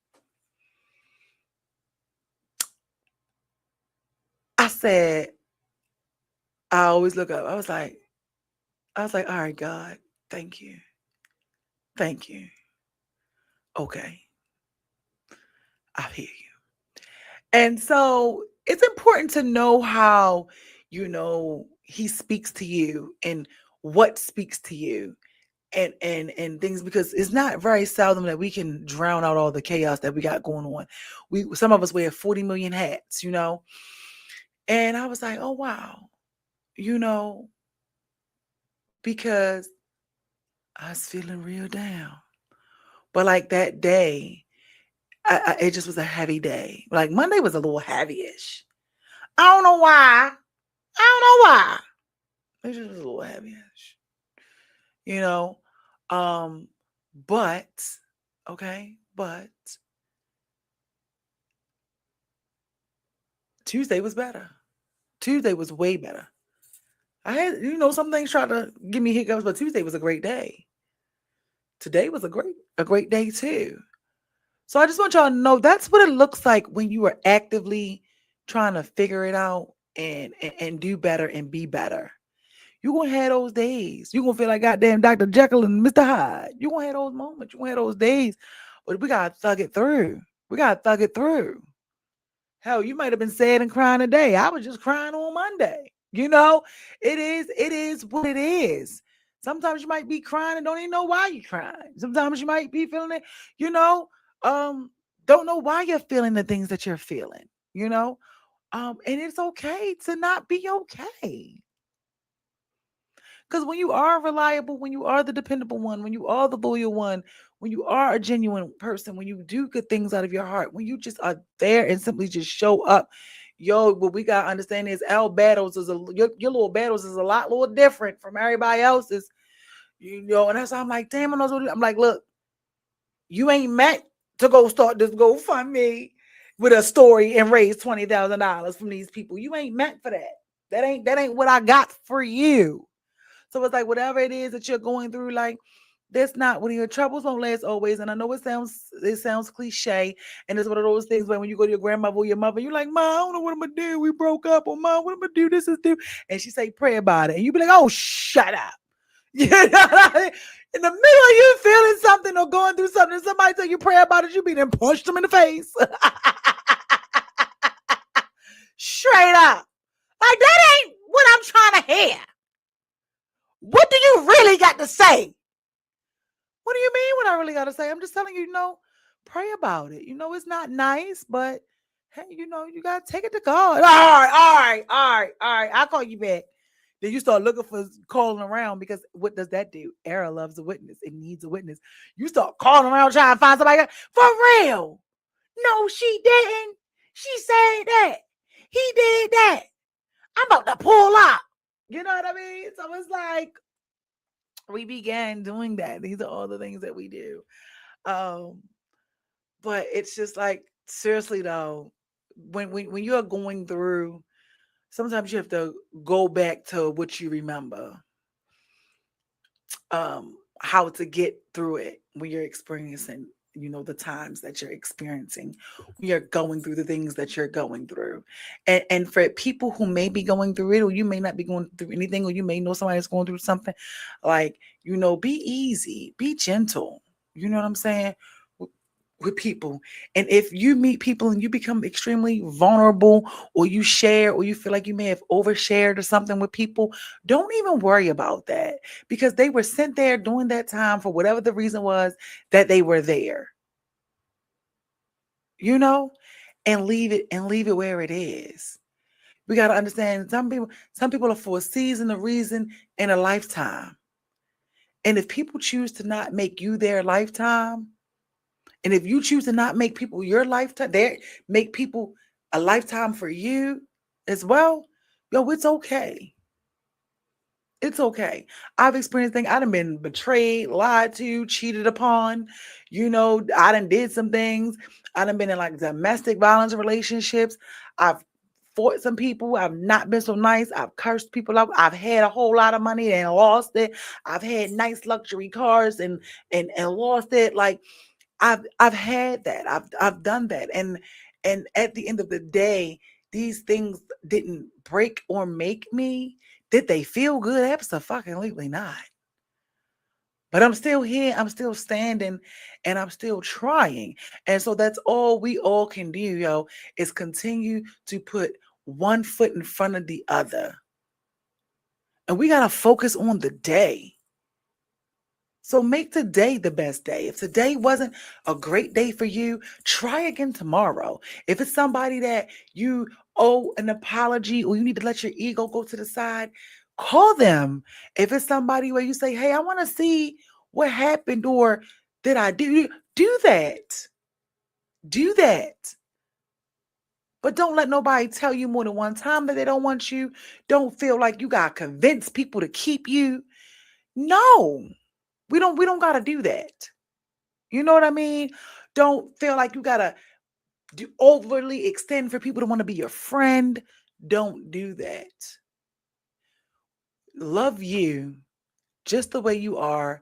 I said, I always look up. I was like, all right, God, thank you. Thank you. Okay, I hear you. And so it's important to know how, he speaks to you and what speaks to you and things, because it's not very seldom that we can drown out all the chaos that we got going on. Some of us wear 40 million hats. And I was like, oh wow, you know, because I was feeling real down. But like that day, it just was a heavy day. Like Monday was a little heavy-ish. I don't know why. I don't know why. It just was a little heavy-ish. You know? Um, but but Tuesday was better. Tuesday was way better. I had, some things try to give me hiccups, but Tuesday was a great day. Today was a great day too. So I just want y'all to know that's what it looks like when you are actively trying to figure it out and do better and be better. You're gonna have those days. You're gonna feel like goddamn Dr. Jekyll and Mr. Hyde. You're gonna have those moments. You're gonna have those days. But we gotta thug it through. We gotta thug it through. Hell, you might have been sad and crying today. I was just crying on Monday. It is what it is. Sometimes you might be crying and don't even know why you're crying. Sometimes you might be feeling it, you know, don't know why you're feeling the things that you're feeling, you know. And it's okay to not be okay. Because when you are reliable, when you are the dependable one, when you are the loyal one, when you are a genuine person, when you do good things out of your heart, when you just are there and simply just show up, what we gotta understand is your little battles is a little different from everybody else's, and that's why I'm like, damn, I'm like, look, you ain't meant to go start this GoFundMe with a story and raise $20,000 from these people. You ain't meant for that. That ain't what I got for you. So it's like whatever it is that you're going through, like that's not when your troubles don't last always. And I know it sounds cliche, and it's one of those things where when you go to your grandmother or your mother, you're like, "Mom, I don't know what I'm gonna do. We broke up, or Mom, what I'm gonna do? This is do," and she say, "Pray about it," and you be like, "Oh, shut up." You know what I mean? In the middle of you feeling something or going through something, somebody tell you pray about it, you be then punched them in the face. Straight up. Like that ain't what I'm trying to hear. What do you really got to say? What do you mean what I really got to say? I'm just telling you, pray about it. It's not nice, but hey, you got to take it to God. All right, all right, all right, all right. I'll call you back. Then you start looking for calling around, because what does that do? Error loves a witness. It needs a witness. You start calling around trying to find somebody. For real. No, she didn't. She said that. He did that. I'm about to pull up. You know what I mean? So it's like we began doing that. These are all the things that we do. Um, but it's just like, seriously though, when you are going through, sometimes you have to go back to what you remember, how to get through it when you're experiencing the times that you're experiencing when you're going through the things that you're going through. And for people who may be going through it, or you may not be going through anything, or you may know somebody that's going through something, like, be easy, be gentle. You know what I'm saying? With people. And if you meet people and you become extremely vulnerable, or you share, or you feel like you may have overshared or something with people, don't even worry about that, because they were sent there during that time for whatever the reason was that they were there, you know, and leave it where it is. We got to understand, some people are for a season, a reason, and a lifetime. And if people choose to not make you their lifetime, and if you choose to not make people your lifetime, they make people a lifetime for you as well, it's okay. It's okay. I've experienced things. I done been betrayed, lied to, cheated upon. I done did some things. I done been in like domestic violence relationships. I've fought some people. I've not been so nice. I've cursed people out. I've had a whole lot of money and lost it. I've had nice luxury cars and lost it. Like, I've had that. I've done that. And at the end of the day, these things didn't break or make me. Did they feel good? Absolutely not. But I'm still here. I'm still standing, and I'm still trying. And so that's all we all can do, is continue to put one foot in front of the other. And we got to focus on the day. So make today the best day. If today wasn't a great day for you, try again tomorrow. If it's somebody that you owe an apology, or you need to let your ego go to the side, call them. If it's somebody where you say, hey, I want to see what happened, or did I do that? Do that. But don't let nobody tell you more than one time that they don't want you. Don't feel like you got to convince people to keep you. No. We don't got to do that. You know what I mean? Don't feel like you got to overly extend for people to want to be your friend. Don't do that. Love you just the way you are.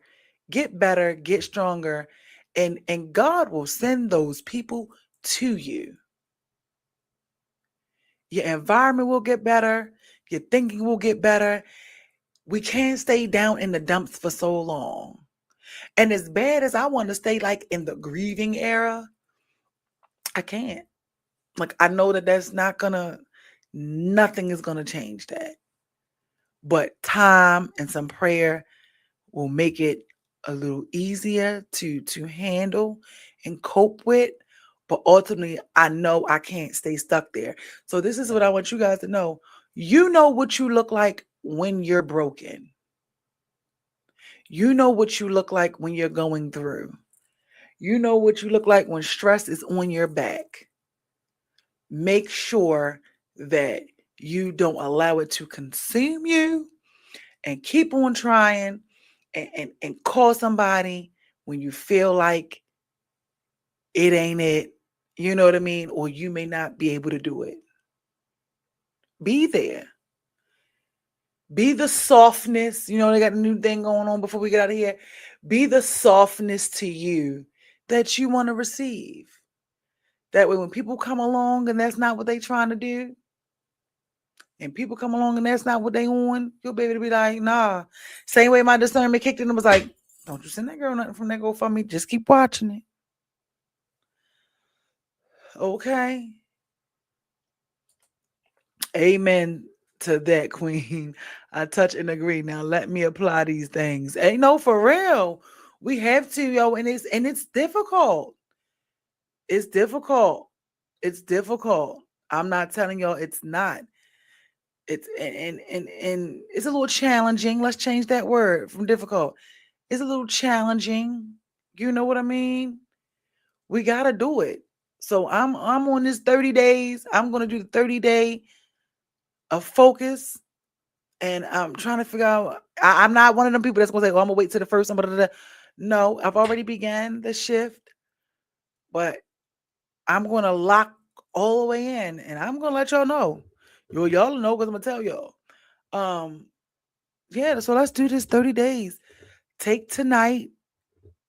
Get better, get stronger, and God will send those people to you. Your environment will get better, your thinking will get better. We can't stay down in the dumps for so long. And as bad as I want to stay like in the grieving era, I can't. Like, I know that nothing is gonna change that. But time and some prayer will make it a little easier to handle and cope with. But ultimately, I know I can't stay stuck there. So this is what I want you guys to know. You know what you look like when you're broken. You know what you look like when you're going through. You know what you look like when stress is on your back. Make sure that you don't allow it to consume you, and keep on trying, and call somebody when you feel like it ain't it. You know what I mean? Or you may not be able to do it. Be there. Be the softness. They got a new thing going on before we get out of here. Be the softness to you that you want to receive. That way, when people come along and that's not what they trying to do, and people come along and that's not what they on, you'll be able to be like, nah. Same way my discernment kicked in and was like, don't you send that girl nothing from that GoFundMe. Just keep watching it. Okay. Amen to that, Queen. I touch and agree. Now let me apply these things. Ain't no, for real. We have to, and it's difficult. It's difficult. It's difficult. I'm not telling y'all it's not. It's and it's a little challenging. Let's change that word from difficult. It's a little challenging. You know what I mean? We gotta do it. So I'm on this 30 days. I'm gonna do the 30-day of focus. And I'm trying to figure out. I'm not one of them people that's gonna say, "Oh, I'm gonna wait till the first one." Blah, blah, blah. No, I've already began the shift, but I'm gonna lock all the way in, and I'm gonna let y'all know. Y'all know because I'm gonna tell y'all. Um, yeah. So let's do this 30 days. Take tonight.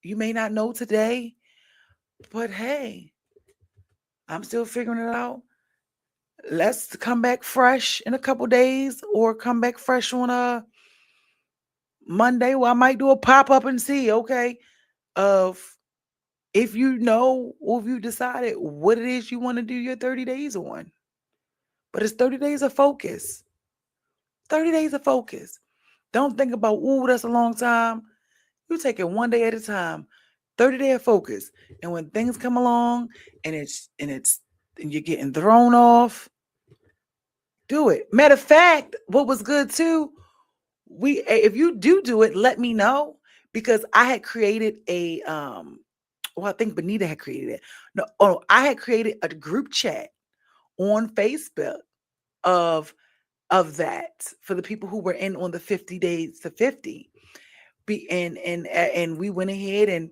You may not know today, But hey, I'm still figuring it out. Let's come back fresh in a couple days or come back fresh on a Monday where I might do a pop up and see, okay, of if you know or if you decided what it is you want to do your 30 days on. But it's 30 days of focus. 30 days of focus. Don't think about, ooh, that's a long time. You take it one day at a time. 30-day of focus. And when things come along and you're getting thrown off, do it. Matter of fact, what was good too, if you do it, let me know because I had created a well, I think Benita had created it. No, oh, I had created a group chat on Facebook of that for the people who were in on the 50 days to 50. And we went ahead and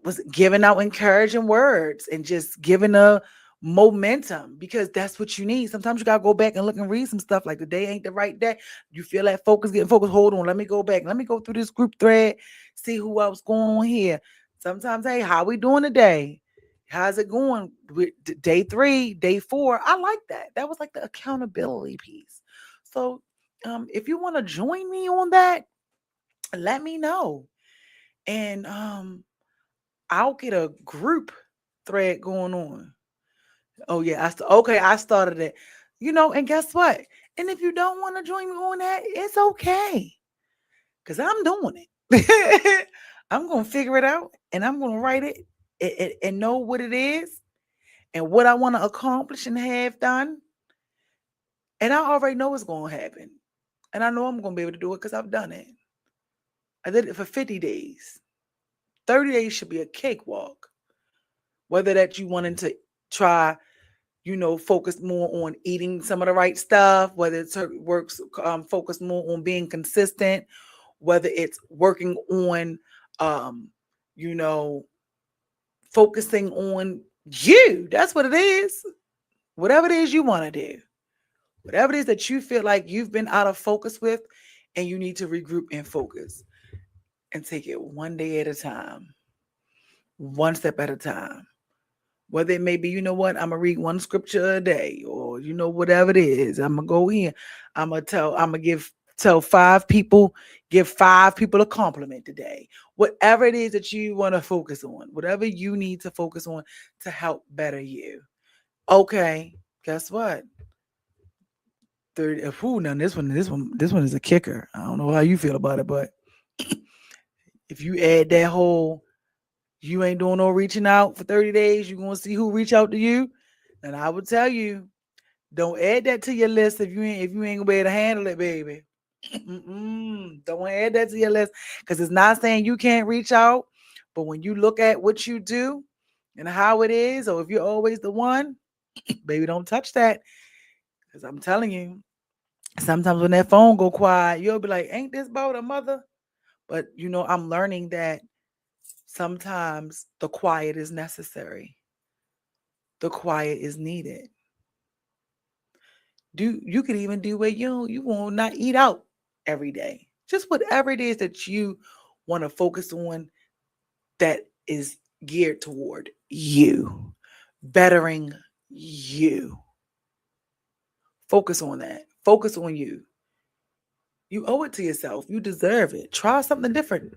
was giving out encouraging words and just giving a momentum because that's what you need. Sometimes you gotta go back and look and read some stuff like the day ain't the right day. You feel that focus, getting focused. Hold on, let me go back. Let me go through this group thread, see who else going on here. Sometimes, hey, how we doing today? How's it going with day 3, day 4? I like that. That was like the accountability piece. So if you want to join me on that, let me know. And I'll get a group thread going on. Oh yeah, okay, I started it. And guess what? And if you don't want to join me on that, it's okay. Cause I'm doing it. I'm gonna figure it out and I'm gonna write it and know what it is and what I want to accomplish and have done. And I already know it's gonna happen. And I know I'm gonna be able to do it because I've done it. I did it for 50 days. 30 days should be a cakewalk. Whether that you wanted to try, focus more on eating some of the right stuff, whether it's works focus more on being consistent, whether it's working on you know focusing on you. That's what it is. Whatever it is you want to do, whatever it is that you feel like you've been out of focus with and you need to regroup and focus and take it one day at a time, one step at a time. Whether it may be, I'm gonna read one scripture a day, or whatever it is, I'm gonna go in. I'm gonna tell 5 people, give 5 people a compliment today. Whatever it is that you want to focus on, whatever you need to focus on to help better you. Okay, guess what? 30. Now this one is a kicker. I don't know how you feel about it, but if you add that whole, you ain't doing no reaching out for 30 days, you're gonna see who reach out to you. And I would tell you, don't add that to your list if you ain't gonna be able to handle it, baby. Don't add that to your list because it's not saying you can't reach out, but when you look at what you do and how it is, or if you're always the one, baby, don't touch that. Because I'm telling you, sometimes when that phone go quiet, you'll be like, "Ain't this about a mother?" But I'm learning that sometimes the quiet is necessary. The quiet is needed. You could even do where you will not eat out every day. Just whatever it is that you want to focus on that is geared toward you, bettering you. Focus on that. Focus on you. You owe it to yourself. You deserve it. Try something different.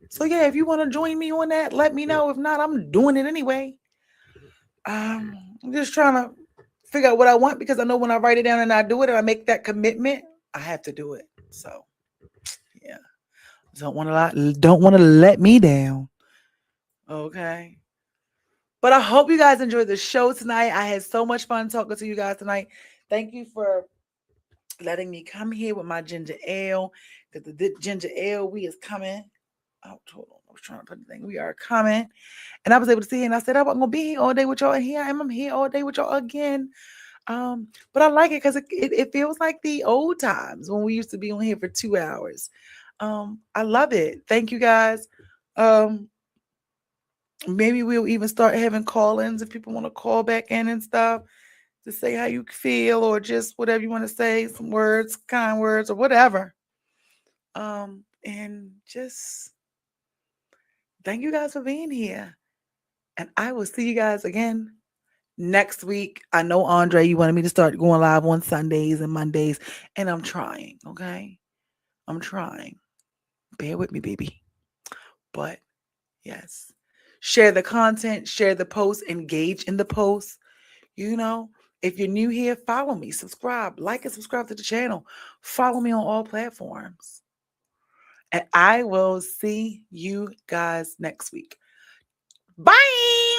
So yeah, if you want to join me on that, let me know. If not, I'm doing it anyway. I'm just trying to figure out what I want because I know when I write it down and I do it and I make that commitment, I have to do it. So yeah, don't want to let me down. Okay. But I hope you guys enjoyed the show tonight. I had so much fun talking to you guys tonight. Thank you for letting me come here with my ginger ale. Because the ginger ale, we is coming. Oh, hold on. I was trying to put the thing. We are coming. And I was able to see it. And I said, I'm gonna be here all day with y'all. And here I am. I'm here all day with y'all again. But I like it because it feels like the old times when we used to be on here for 2 hours. I love it. Thank you guys. Um, maybe we'll even start having call-ins if people want to call back in and stuff to say how you feel or just whatever you want to say, some words, kind words, or whatever. And just thank you guys for being here. And I will see you guys again next week. I know, Andre, you wanted me to start going live on Sundays and Mondays, and I'm trying, okay? I'm trying. Bear with me, baby. But yes, share the content, share the post, engage in the post. You know, if you're new here, follow me, subscribe, like and subscribe to the channel. Follow me on all platforms. And I will see you guys next week. Bye.